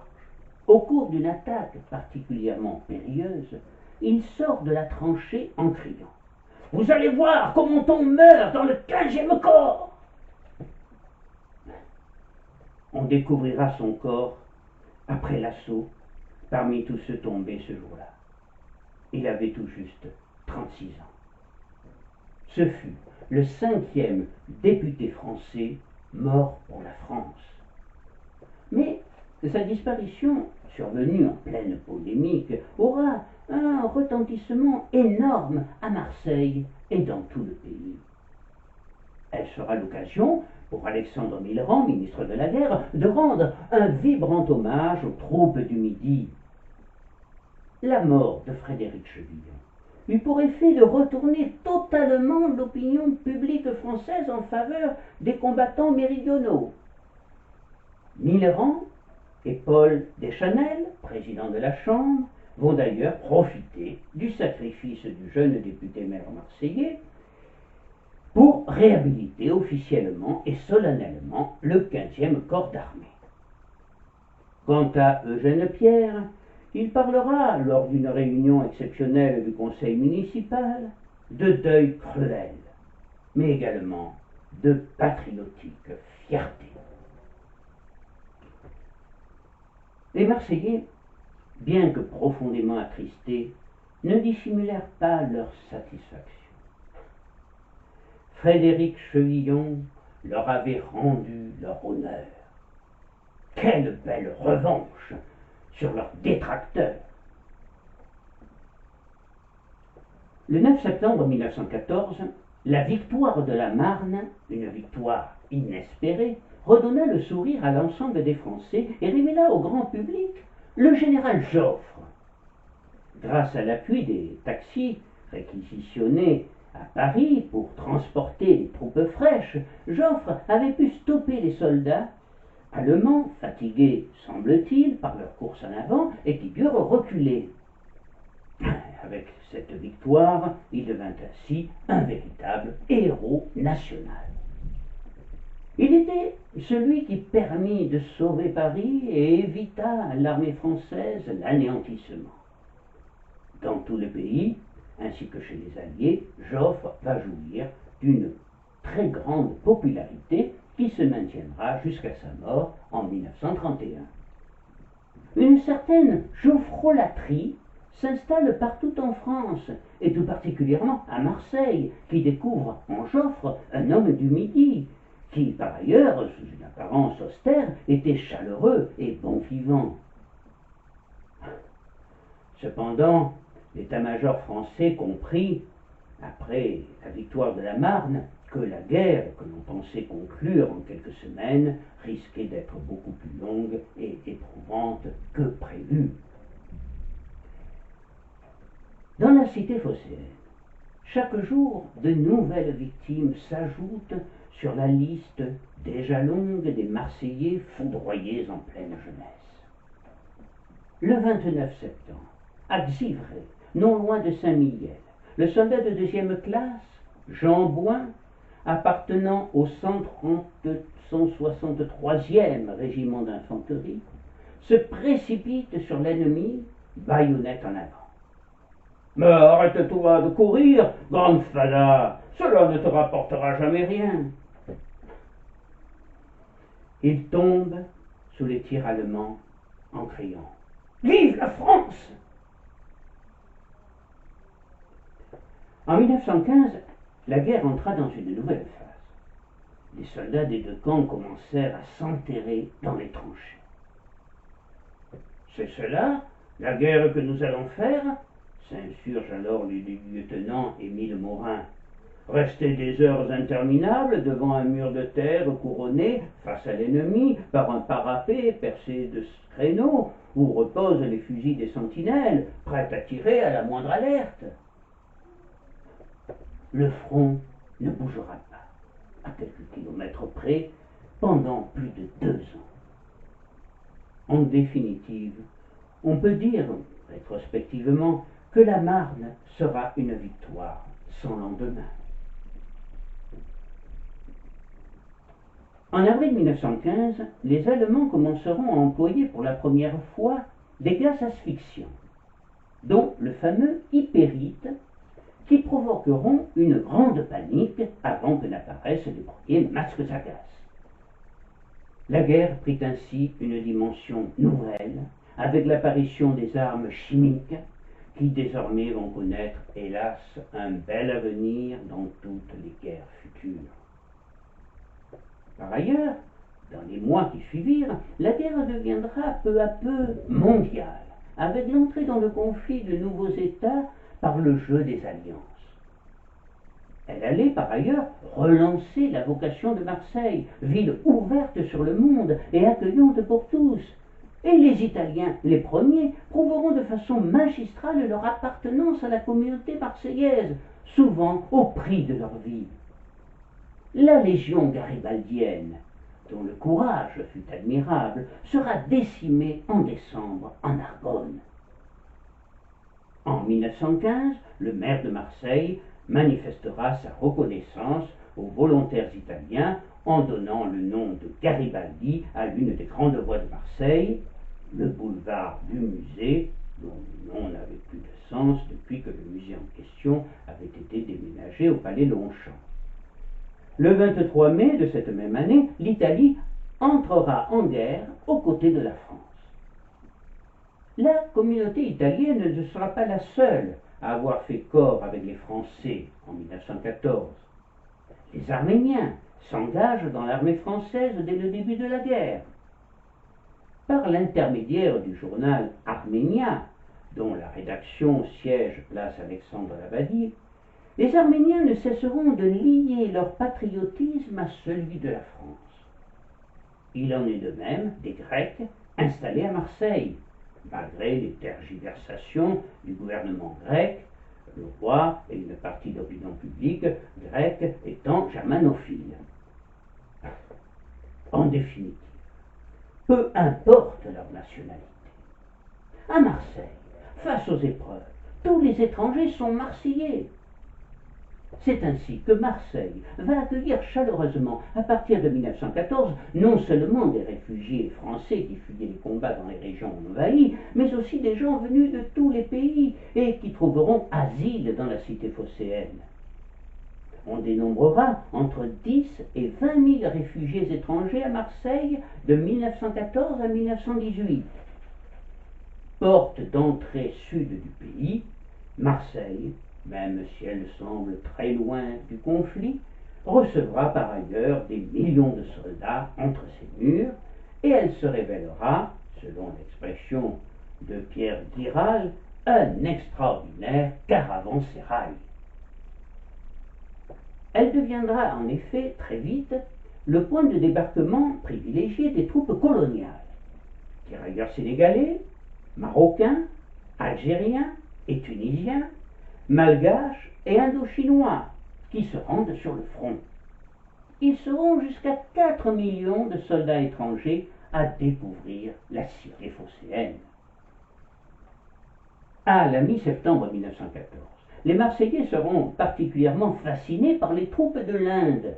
au cours d'une attaque particulièrement périlleuse, il sort de la tranchée en criant « Vous allez voir comment on meurt dans le 15e corps !» On découvrira son corps après l'assaut parmi tous ceux tombés ce jour-là. Il avait tout juste 36 ans. Ce fut le 5e député français mort pour la France. Mais sa disparition, survenue en pleine polémique, aura un retentissement énorme à Marseille et dans tout le pays. Elle sera l'occasion pour Alexandre Millerand, ministre de la Guerre, de rendre un vibrant hommage aux troupes du Midi. La mort de Frédéric Chevillon eut pour effet de retourner totalement l'opinion publique française en faveur des combattants méridionaux. Millerand et Paul Deschanel, président de la Chambre, vont d'ailleurs profiter du sacrifice du jeune député maire marseillais pour réhabiliter officiellement et solennellement le 15e corps d'armée. Quant à Eugène Pierre, il parlera, lors d'une réunion exceptionnelle du conseil municipal, de deuil cruel, mais également de patriotique fierté. Les Marseillais, bien que profondément attristés, ne dissimulèrent pas leur satisfaction. Frédéric Chevillon leur avait rendu leur honneur. Quelle belle revanche sur leurs détracteurs! Le 9 septembre 1914, la victoire de la Marne, une victoire inespérée, redonna le sourire à l'ensemble des Français et révéla au grand public le général Joffre. Grâce à l'appui des taxis réquisitionnés à Paris pour transporter les troupes fraîches, Joffre avait pu stopper les soldats allemands, fatigués, semble-t-il, par leur course en avant et qui durent reculer. Avec cette victoire, il devint ainsi un véritable héros national. Il était celui qui permit de sauver Paris et évita à l'armée française l'anéantissement. Dans tout le pays, ainsi que chez les Alliés, Joffre va jouir d'une très grande popularité qui se maintiendra jusqu'à sa mort en 1931. Une certaine Joffrolâtrie s'installe partout en France, et tout particulièrement à Marseille, qui découvre en Joffre un homme du Midi, qui, par ailleurs, sous une apparence austère, était chaleureux et bon vivant. Cependant, l'état-major français comprit, après la victoire de la Marne, que la guerre que l'on pensait conclure en quelques semaines risquait d'être beaucoup plus longue et éprouvante que prévu. Dans la cité phocéenne, chaque jour, de nouvelles victimes s'ajoutent sur la liste déjà longue des Marseillais foudroyés en pleine jeunesse. Le 29 septembre, à Xivray, non loin de Saint-Mihiel, le soldat de deuxième classe, Jean Bouin, appartenant au 163e régiment d'infanterie, se précipite sur l'ennemi, baïonnette en avant. « Mais arrête-toi de courir, grande fada, cela ne te rapportera jamais rien. » Il tombe sous les tirs allemands en criant « Vive la France !» En 1915, la guerre entra dans une nouvelle phase. Les soldats des deux camps commencèrent à s'enterrer dans les tranchées. « C'est cela, la guerre que nous allons faire ?» s'insurge alors le lieutenant Émile Morin. Rester des heures interminables devant un mur de terre couronné, face à l'ennemi, par un parapet percé de créneaux, où reposent les fusils des sentinelles, prêts à tirer à la moindre alerte. Le front ne bougera pas, à quelques kilomètres près, pendant plus de 2 ans. En définitive, on peut dire, rétrospectivement, que la Marne sera une victoire sans lendemain. En avril 1915, les Allemands commenceront à employer pour la première fois des gaz asphyxiants, dont le fameux hypérite, qui provoqueront une grande panique avant que n'apparaissent les premiers masques à gaz. La guerre prit ainsi une dimension nouvelle, avec l'apparition des armes chimiques, qui désormais vont connaître, hélas, un bel avenir dans toutes les guerres futures. Par ailleurs, dans les mois qui suivirent, la guerre deviendra peu à peu mondiale, avec l'entrée dans le conflit de nouveaux États par le jeu des alliances. Elle Elle allait par ailleurs relancer la vocation de Marseille, ville ouverte sur le monde et accueillante pour tous. Et les Italiens, les premiers, prouveront de façon magistrale leur appartenance à la communauté marseillaise, souvent au prix de leur vie. La légion garibaldienne, dont le courage fut admirable, sera décimée en décembre en Argonne. En 1915, le maire de Marseille manifestera sa reconnaissance aux volontaires italiens en donnant le nom de Garibaldi à l'une des grandes voies de Marseille, le boulevard du musée, dont le nom n'avait plus de sens depuis que le musée en question avait été déménagé au palais Longchamp. Le 23 mai de cette même année, l'Italie entrera en guerre aux côtés de la France. La communauté italienne ne sera pas la seule à avoir fait corps avec les Français en 1914. Les Arméniens s'engagent dans l'armée française dès le début de la guerre. Par l'intermédiaire du journal Arménia, dont la rédaction siège place Alexandre Labadie, les Arméniens ne cesseront de lier leur patriotisme à celui de la France. Il en est de même des Grecs installés à Marseille, malgré les tergiversations du gouvernement grec, le roi et une partie de l'opinion publique grecque étant germanophiles. En définitive, peu importe leur nationalité. À Marseille, face aux épreuves, tous les étrangers sont marseillais. C'est ainsi que Marseille va accueillir chaleureusement, à partir de 1914, non seulement des réfugiés français qui fuyaient les combats dans les régions envahies, mais aussi des gens venus de tous les pays et qui trouveront asile dans la cité phocéenne. On dénombrera entre 10 et 20 000 réfugiés étrangers à Marseille de 1914 à 1918. Porte d'entrée sud du pays, Marseille, même si elle semble très loin du conflit, recevra par ailleurs des millions de soldats entre ses murs, et elle se révélera, selon l'expression de Pierre Guiral, un extraordinaire caravansérail. Elle deviendra en effet très vite le point de débarquement privilégié des troupes coloniales, tirailleurs sénégalais, marocains, algériens et tunisiens, malgaches et indochinois qui se rendent sur le front. Ils seront jusqu'à 4 millions de soldats étrangers à découvrir la cité phocéenne. À la mi-septembre 1914, les Marseillais seront particulièrement fascinés par les troupes de l'Inde,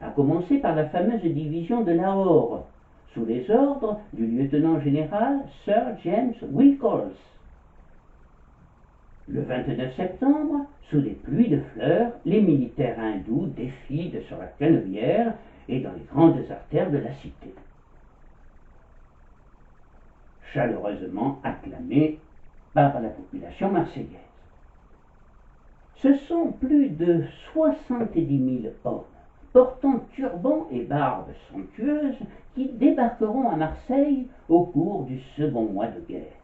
à commencer par la fameuse division de Lahore, sous les ordres du lieutenant-général Sir James Wilcox. Le 29 septembre, sous des pluies de fleurs, les militaires hindous défilent sur la Canebière et dans les grandes artères de la cité. Chaleureusement acclamés par la population marseillaise. Ce sont plus de 70 000 hommes, portant turbans et barbes somptueuses, qui débarqueront à Marseille au cours du second mois de guerre.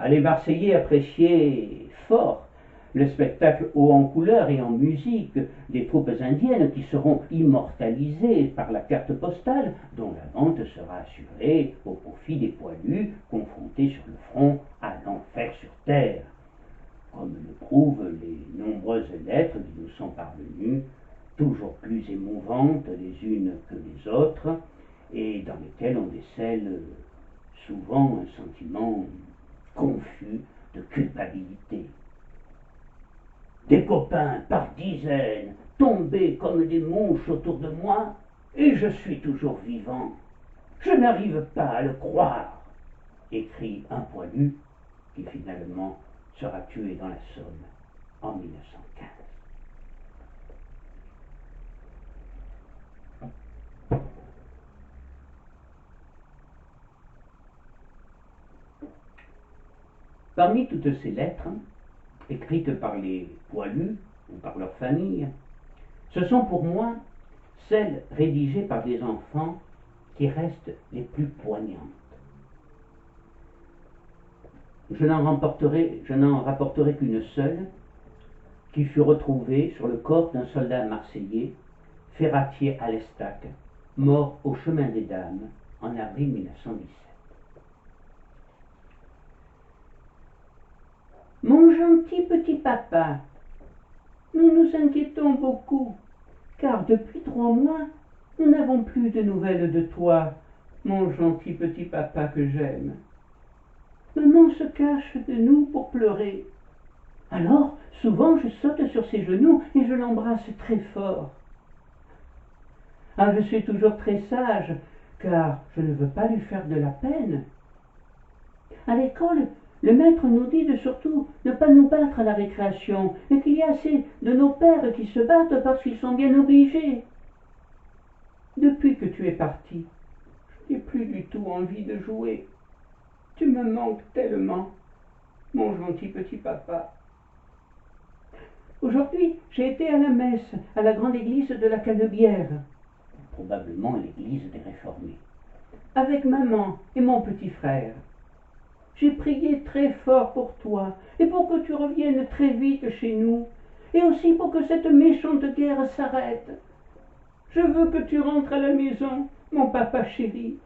Les Marseillais appréciaient fort le spectacle haut en couleurs et en musique des troupes indiennes qui seront immortalisées par la carte postale dont la vente sera assurée au profit des poilus confrontés sur le front à l'enfer sur terre, comme le prouvent les nombreuses lettres qui nous sont parvenues, toujours plus émouvantes les unes que les autres, et dans lesquelles on décèle souvent un sentiment confus de culpabilité. Des copains par dizaines, tombés comme des mouches autour de moi, et je suis toujours vivant. Je n'arrive pas à le croire, écrit un poilu qui finalement sera tué dans la Somme en 1915. Parmi toutes ces lettres, écrites par les poilus ou par leur famille, ce sont pour moi celles rédigées par des enfants qui restent les plus poignantes. Je n'en rapporterai qu'une seule, qui fut retrouvé sur le corps d'un soldat marseillais, ferratier à l'Estac, mort au chemin des Dames en avril 1917. Mon gentil petit papa, nous nous inquiétons beaucoup, car depuis 3 mois, nous n'avons plus de nouvelles de toi, mon gentil petit papa que j'aime. Maman se cache de nous pour pleurer. Alors, souvent, je saute sur ses genoux et je l'embrasse très fort. Ah, je suis toujours très sage, car je ne veux pas lui faire de la peine. À l'école, le maître nous dit de surtout ne pas nous battre à la récréation, et qu'il y a assez de nos pères qui se battent parce qu'ils sont bien obligés. Depuis que tu es parti, je n'ai plus du tout envie de jouer. Tu me manques tellement, mon gentil petit papa. Aujourd'hui, j'ai été à la messe, à la grande église de la Canebière, probablement l'église des réformés, avec maman et mon petit frère. J'ai prié très fort pour toi, et pour que tu reviennes très vite chez nous, et aussi pour que cette méchante guerre s'arrête. Je veux que tu rentres à la maison, mon papa chéri.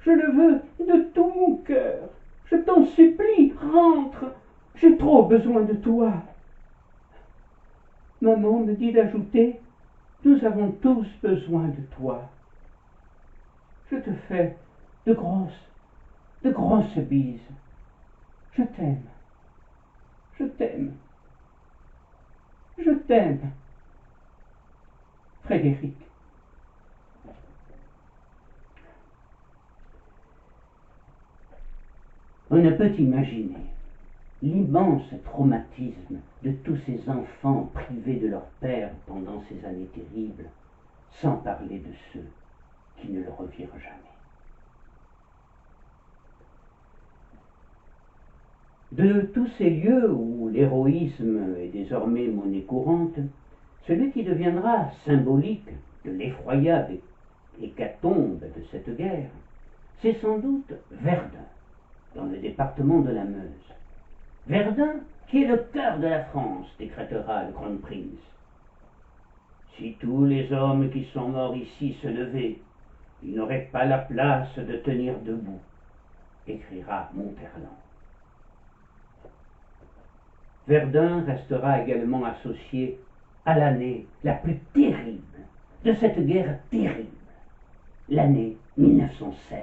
Je le veux de tout mon cœur. Je t'en supplie, rentre. J'ai trop besoin de toi. Maman me dit d'ajouter, nous avons tous besoin de toi. Je te fais de grosses bises. Je t'aime. Je t'aime. Je t'aime. Frédéric. On ne peut imaginer l'immense traumatisme de tous ces enfants privés de leur père pendant ces années terribles, sans parler de ceux qui ne le revirent jamais. De tous ces lieux où l'héroïsme est désormais monnaie courante, celui qui deviendra symbolique de l'effroyable hécatombe de cette guerre, c'est sans doute Verdun, dans le département de la Meuse. Verdun, qui est le cœur de la France, décrétera le Kronprinz. Si tous les hommes qui sont morts ici se levaient, ils n'auraient pas la place de tenir debout, écrira Monterland. Verdun restera également associé à l'année la plus terrible de cette guerre terrible, l'année 1916.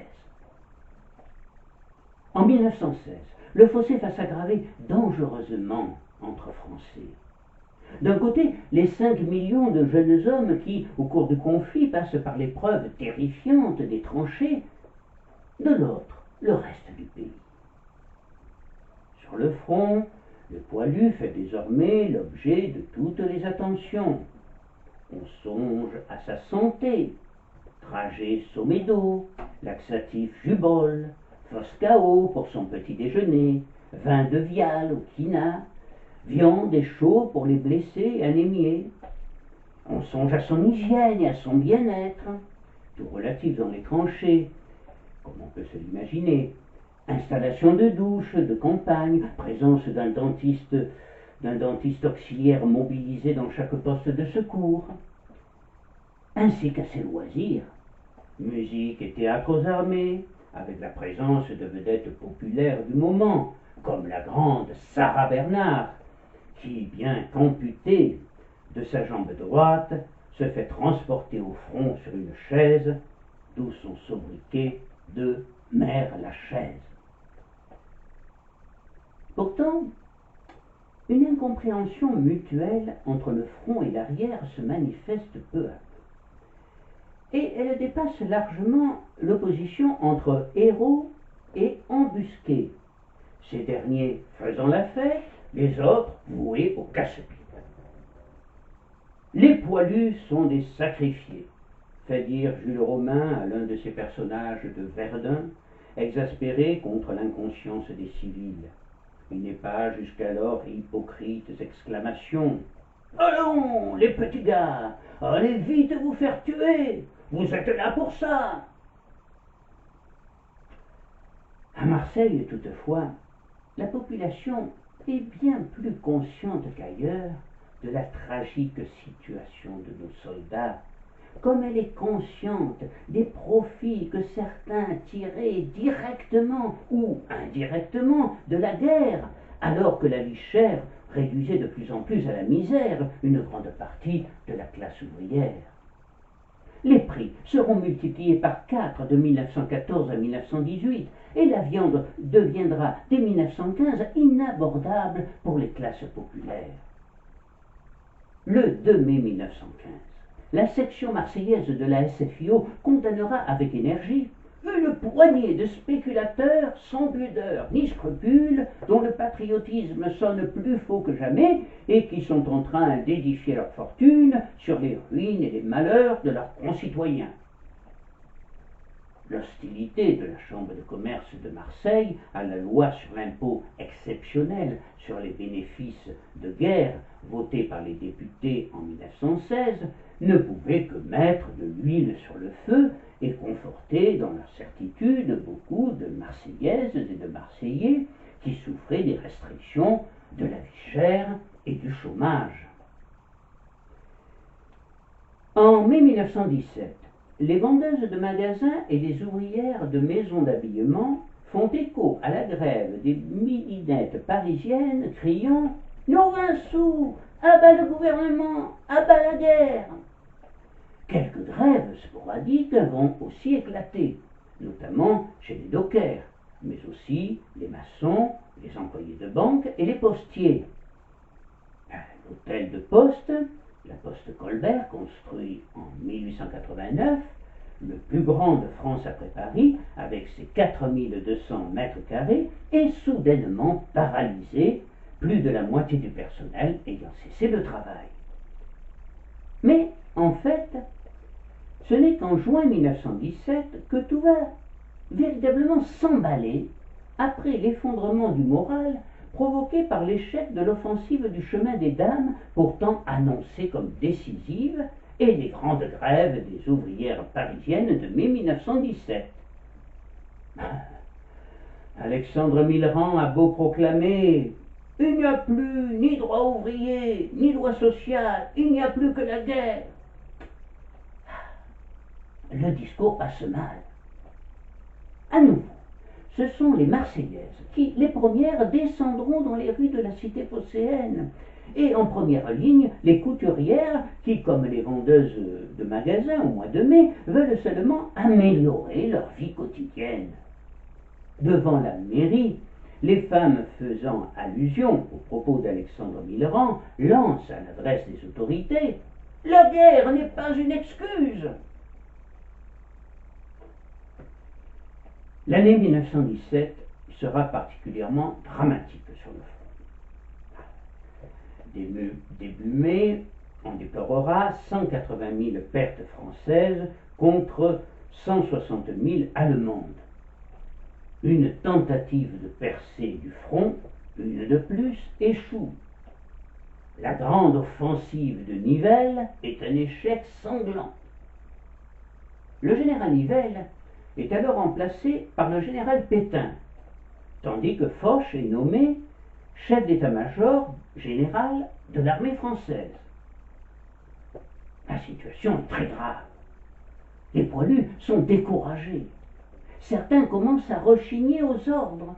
En 1916, le fossé va s'aggraver dangereusement entre Français. D'un côté, les 5 millions de jeunes hommes qui, au cours du conflit, passent par l'épreuve terrifiante des tranchées, de l'autre, le reste du pays. Sur le front, le poilu fait désormais l'objet de toutes les attentions. On songe à sa santé, trajet sommé d'eau, laxatif jubol, Foscao pour son petit déjeuner, vin de Vial au quina, viande et chaud pour les blessés et anémiés. On songe à son hygiène et à son bien-être, tout relatif dans les tranchées, comme on peut se l'imaginer. Installation de douche, de campagne, présence d'un dentiste auxiliaire mobilisé dans chaque poste de secours, ainsi qu'à ses loisirs, musique et théâtre aux armées, avec la présence de vedettes populaires du moment, comme la grande Sarah Bernard, qui, bien qu'amputée de sa jambe droite, se fait transporter au front sur une chaise, d'où son sobriquet de Mère Lachaise. Pourtant, une incompréhension mutuelle entre le front et l'arrière se manifeste peu à peu. Et elle dépasse largement l'opposition entre héros et embusqués, ces derniers faisant la fête, les autres voués au casse-pied. Les poilus sont des sacrifiés, fait dire Jules Romain à l'un de ses personnages de Verdun, exaspéré contre l'inconscience des civils. Il n'est pas jusqu'alors hypocrites exclamations. Allons, les petits gars, allez vite vous faire tuer, vous êtes là pour ça. À Marseille, toutefois, la population est bien plus consciente qu'ailleurs de la tragique situation de nos soldats, comme elle est consciente des profits que certains tiraient directement ou indirectement de la guerre, alors que la vie chère réduisait de plus en plus à la misère une grande partie de la classe ouvrière. Les prix seront multipliés par 4 de 1914 à 1918 et la viande deviendra dès 1915 inabordable pour les classes populaires. Le 2 mai 1915, la section marseillaise de la SFIO condamnera avec énergie une poignée de spéculateurs sans pudeur ni scrupules, dont le patriotisme sonne plus faux que jamais et qui sont en train d'édifier leur fortune sur les ruines et les malheurs de leurs concitoyens. L'hostilité de la Chambre de commerce de Marseille à la loi sur l'impôt exceptionnel sur les bénéfices de guerre votée par les députés en 1916 ne pouvait que mettre de l'huile sur le feu et conforter dans leur certitude beaucoup de Marseillaises et de Marseillais qui souffraient des restrictions de la vie chère et du chômage. En mai 1917, les vendeuses de magasins et les ouvrières de maisons d'habillement font écho à la grève des midinettes parisiennes criant « Nos 20 sous, à bas le gouvernement, à bas la guerre !» Quelques grèves sporadiques vont aussi éclater, notamment chez les dockers, mais aussi les maçons, les employés de banque et les postiers. L'hôtel de poste, la Poste Colbert, construit en 1889, le plus grand de France après Paris, avec ses 4200 mètres carrés, est soudainement paralysé, plus de la moitié du personnel ayant cessé le travail. Mais, en fait, ce n'est qu'en juin 1917 que tout va véritablement s'emballer après l'effondrement du moral provoqué par l'échec de l'offensive du chemin des dames, pourtant annoncée comme décisive, et les grandes grèves des ouvrières parisiennes de mai 1917. Alexandre Millerand a beau proclamer « Il n'y a plus ni droit ouvrier, ni loi sociale, il n'y a plus que la guerre », le discours passe mal. À nouveau, ce sont les Marseillaises qui, les premières, descendront dans les rues de la cité phocéenne. Et en première ligne, les couturières qui, comme les vendeuses de magasins au mois de mai, veulent seulement améliorer leur vie quotidienne. Devant la mairie, les femmes faisant allusion aux propos d'Alexandre Millerand lancent à l'adresse des autorités « La guerre n'est pas une excuse !» L'année 1917 sera particulièrement dramatique sur le front. Début mai, on déplorera 180 000 pertes françaises contre 160 000 allemandes. Une tentative de percée du front, une de plus, échoue. La grande offensive de Nivelles est un échec sanglant. Le général Nivelles est alors remplacé par le général Pétain, tandis que Foch est nommé chef d'état-major général de l'armée française. La situation est très grave. Les poilus sont découragés. Certains commencent à rechigner aux ordres.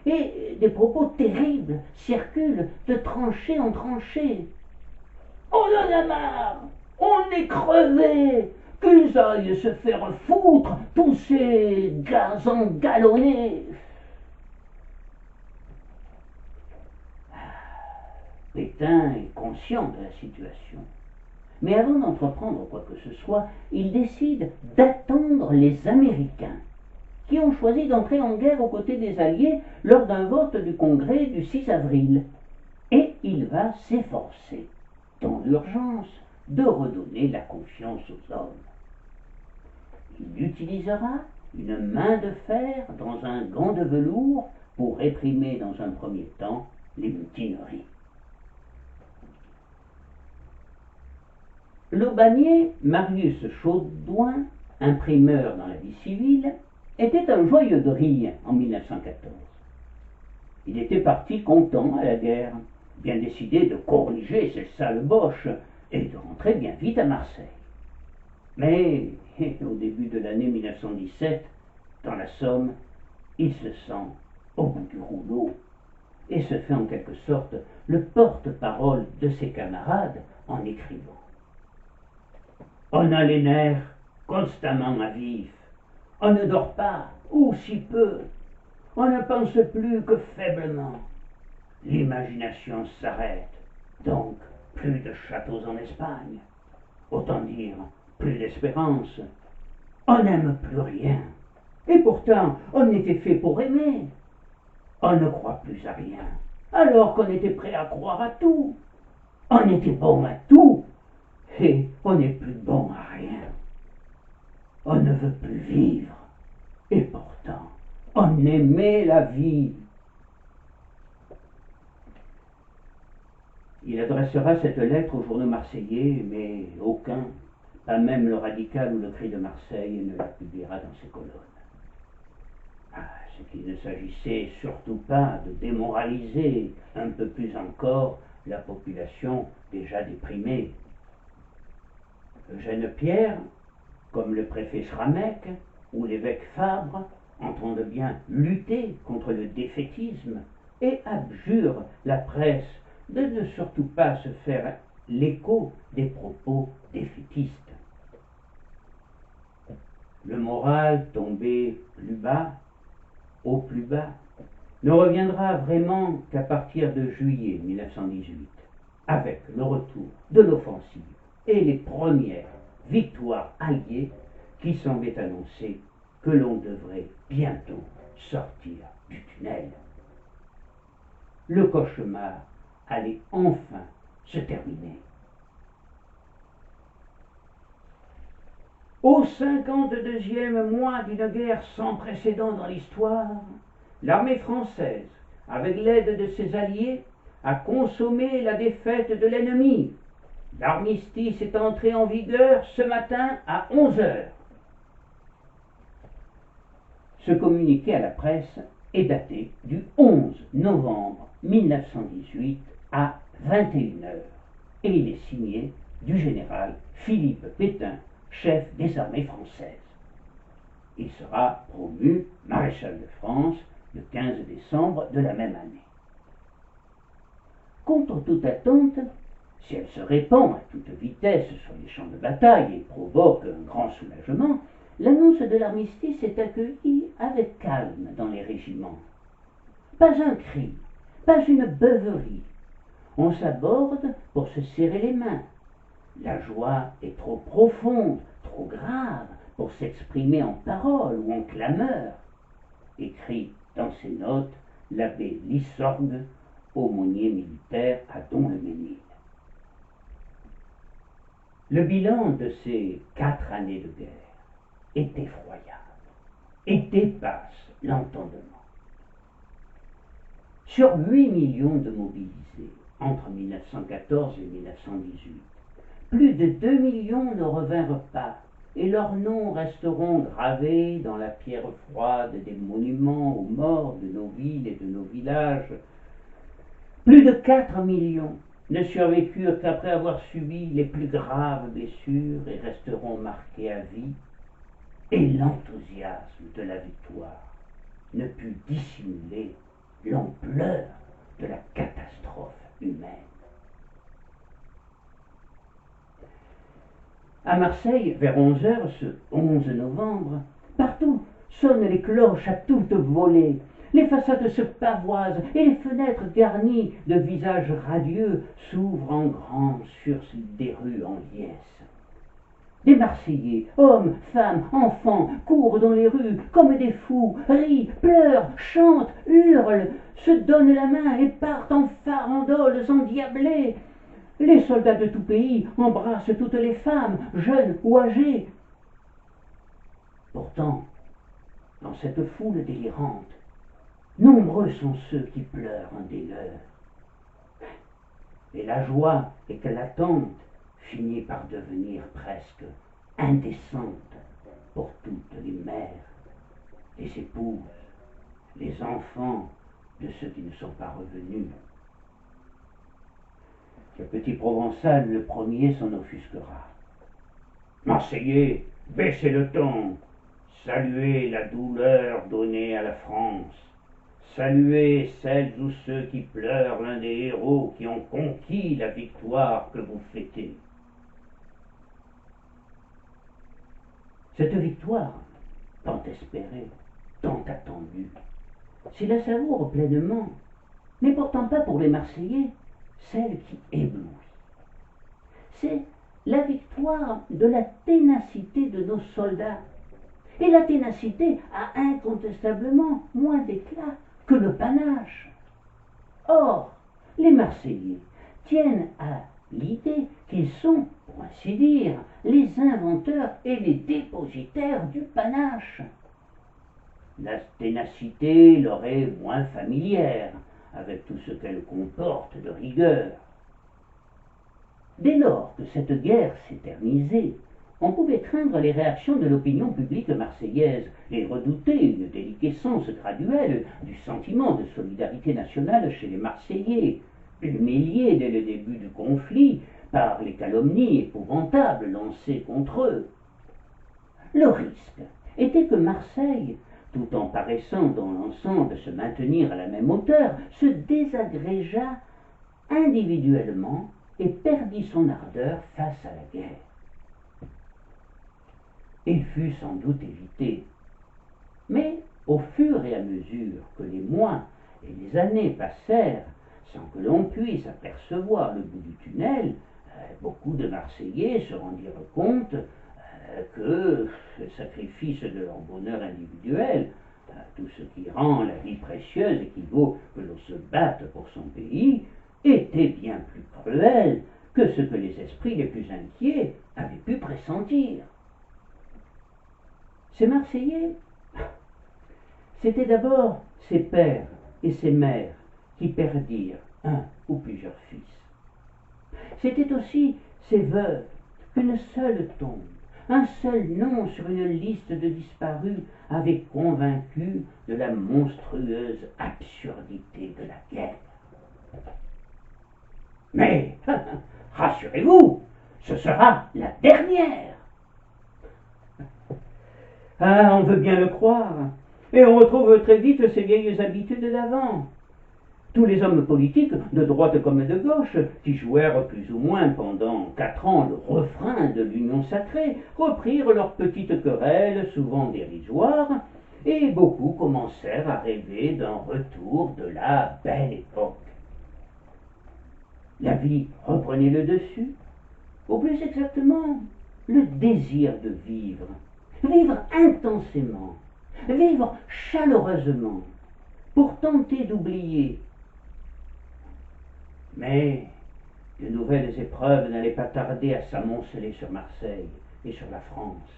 Et des propos terribles circulent de tranchée en tranchée. On en a marre! On est crevés! Qu'ils aillent se faire foutre, tous ces gars engalonnés! Pétain est conscient de la situation. Mais avant d'entreprendre quoi que ce soit, il décide d'attendre les Américains, qui ont choisi d'entrer en guerre aux côtés des Alliés lors d'un vote du Congrès du 6 avril. Et il va s'efforcer, dans l'urgence, de redonner la confiance aux hommes. Il utilisera une main de fer dans un gant de velours pour réprimer dans un premier temps les mutineries. L'aubanier Marius Chaudouin, imprimeur dans la vie civile, était un joyeux de rire en 1914. Il était parti content à la guerre, bien décidé de corriger ces sales boches et de rentrer bien vite à Marseille. Mais au début de l'année 1917, dans la Somme, il se sent au bout du rouleau et se fait en quelque sorte le porte-parole de ses camarades en écrivant. On a les nerfs constamment à vif, on ne dort pas, ou si peu, on ne pense plus que faiblement. L'imagination s'arrête, donc plus de châteaux en Espagne, autant dire plus d'espérance. On n'aime plus rien, et pourtant on était fait pour aimer. On ne croit plus à rien, alors qu'on était prêt à croire à tout. On était bon à tout, et on n'est plus bon à rien. On ne veut plus vivre, et pourtant on aimait la vie. Il adressera cette lettre aux journaux marseillais, mais aucun, pas même le Radical ou le Cri de Marseille, ne la publiera dans ses colonnes. Ce qu'il ne s'agissait surtout pas de démoraliser un peu plus encore la population déjà déprimée. Eugène Pierre, comme le préfet Schrammeck ou l'évêque Fabre, entendent bien lutter contre le défaitisme et abjurent la presse de ne surtout pas se faire l'écho des propos défaitistes. Le moral tombé plus bas, au plus bas, ne reviendra vraiment qu'à partir de juillet 1918, avec le retour de l'offensive et les premières victoires alliées qui semblaient annoncer que l'on devrait bientôt sortir du tunnel. Le cauchemar allait enfin se terminer. Au 52e mois d'une guerre sans précédent dans l'histoire, l'armée française, avec l'aide de ses alliés, a consommé la défaite de l'ennemi. L'armistice est entré en vigueur ce matin à 11 heures. Ce communiqué à la presse est daté du 11 novembre 1918 à 21 heures et il est signé du général Philippe Pétain, chef des armées françaises. Il sera promu maréchal de France le 15 décembre de la même année. Contre toute attente, si elle se répand à toute vitesse sur les champs de bataille et provoque un grand soulagement, l'annonce de l'armistice est accueillie avec calme dans les régiments. Pas un cri, pas une beuverie. On s'aborde pour se serrer les mains. La joie est trop profonde, trop grave pour s'exprimer en paroles ou en clameurs, écrit dans ses notes l'abbé Lissorgue, aumônier militaire à Dom-le-Mesnil. Le bilan de ces 4 années de guerre est effroyable et dépasse l'entendement. Sur 8 millions de mobilisés entre 1914 et 1918, plus de 2 millions ne revinrent pas et leurs noms resteront gravés dans la pierre froide des monuments aux morts de nos villes et de nos villages. Plus de 4 millions ne survécurent qu'après avoir subi les plus graves blessures et resteront marqués à vie, et l'enthousiasme de la victoire ne put dissimuler l'ampleur de la catastrophe humaine. À Marseille, vers 11 heures, ce 11 novembre, partout sonnent les cloches à toute volée. Les façades se pavoisent et les fenêtres garnies de visages radieux s'ouvrent en grand sur des rues en liesse. Des Marseillais, hommes, femmes, enfants, courent dans les rues comme des fous, rient, pleurent, chantent, hurlent, se donnent la main et partent en farandoles endiablées. Les soldats de tout pays embrassent toutes les femmes, jeunes ou âgées. Pourtant, dans cette foule délirante, nombreux sont ceux qui pleurent un des leurs. Et la joie éclatante finit par devenir presque indécente pour toutes les mères, les épouses, les enfants de ceux qui ne sont pas revenus. Le petit Provençal, le premier, s'en offusquera. Marseillais, baissez le ton, saluez la douleur donnée à la France, saluez celles ou ceux qui pleurent l'un des héros qui ont conquis la victoire que vous fêtez. Cette victoire, tant espérée, tant attendue, s'il la savoure pleinement, n'est pourtant pas pour les Marseillais celle qui éblouit. C'est la victoire de la ténacité de nos soldats. Et la ténacité a incontestablement moins d'éclat que le panache. Or, les Marseillais tiennent à l'idée qu'ils sont, pour ainsi dire, les inventeurs et les dépositaires du panache. La ténacité leur est moins familière, avec tout ce qu'elle comporte de rigueur. Dès lors que cette guerre s'éternisait, on pouvait craindre les réactions de l'opinion publique marseillaise et redouter une déliquescence graduelle du sentiment de solidarité nationale chez les Marseillais, humiliés dès le début du conflit par les calomnies épouvantables lancées contre eux. Le risque était que Marseille, tout en paraissant dans l'ensemble se maintenir à la même hauteur, se désagrégeât individuellement et perdit son ardeur face à la guerre. Il fut sans doute évité, mais au fur et à mesure que les mois et les années passèrent sans que l'on puisse apercevoir le bout du tunnel, beaucoup de Marseillais se rendirent compte que le sacrifice de leur bonheur individuel, tout ce qui rend la vie précieuse et qui vaut que l'on se batte pour son pays, était bien plus cruel que ce que les esprits les plus inquiets avaient pu pressentir. Ces Marseillais, c'étaient d'abord ses pères et ses mères qui perdirent un ou plusieurs fils. C'étaient aussi ces veuves qu'une seule tombe, un seul nom sur une liste de disparus avait convaincu de la monstrueuse absurdité de la guerre. Mais, rassurez-vous, ce sera la dernière. Ah, on veut bien le croire, et on retrouve très vite ces vieilles habitudes d'avant. Tous les hommes politiques, de droite comme de gauche, qui jouèrent plus ou moins pendant 4 ans le refrain de l'union sacrée, reprirent leurs petites querelles, souvent dérisoires, et beaucoup commencèrent à rêver d'un retour de la belle époque. La vie reprenait le dessus, ou plus exactement, le désir de vivre. Vivre intensément, vivre chaleureusement, pour tenter d'oublier. Mais de nouvelles épreuves n'allaient pas tarder à s'amonceler sur Marseille et sur la France,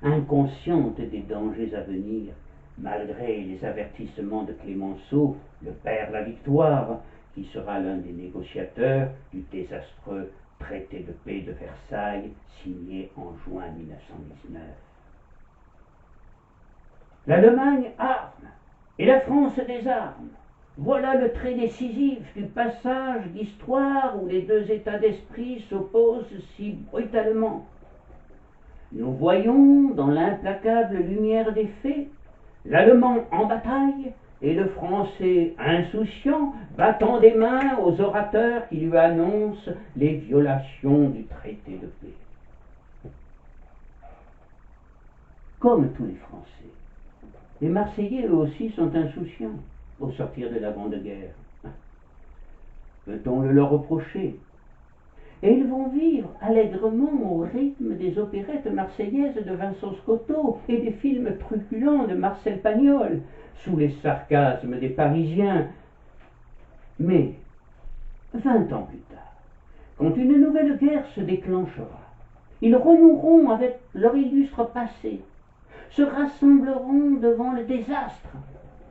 inconsciente des dangers à venir, malgré les avertissements de Clémenceau, le père La Victoire, qui sera l'un des négociateurs du désastreux traité de paix de Versailles signé en juin 1919. L'Allemagne arme et la France désarme. Voilà le trait décisif du passage d'histoire où les deux états d'esprit s'opposent si brutalement. Nous voyons, dans l'implacable lumière des faits, l'Allemand en bataille et le Français insouciant battant des mains aux orateurs qui lui annoncent les violations du traité de paix. Comme tous les Français, les Marseillais eux aussi sont insouciants au sortir de la Grande Guerre. Peut-on le leur reprocher? Et ils vont vivre allègrement au rythme des opérettes marseillaises de Vincent Scotto et des films truculents de Marcel Pagnol, sous les sarcasmes des Parisiens. Mais, 20 ans plus tard, quand une nouvelle guerre se déclenchera, ils renoueront avec leur illustre passé, se rassembleront devant le désastre,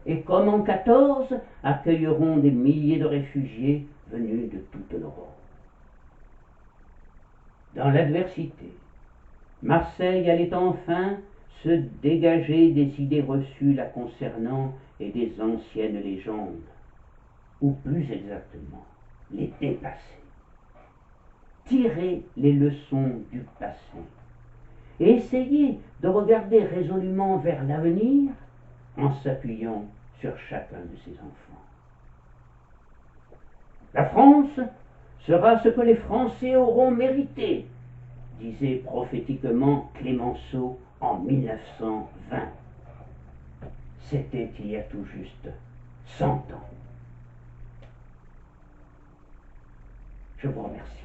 et comme en 14, accueilleront des milliers de réfugiés venus de toute l'Europe. Dans l'adversité, Marseille allait enfin se dégager des idées reçues la concernant et des anciennes légendes, ou plus exactement, les dépasser. tirer les leçons du passé et essayer de regarder résolument vers l'avenir en s'appuyant sur chacun de ses enfants. La France sera ce que les Français auront mérité, disait prophétiquement Clémenceau en 1920. C'était il y a tout juste 100 ans. Je vous remercie.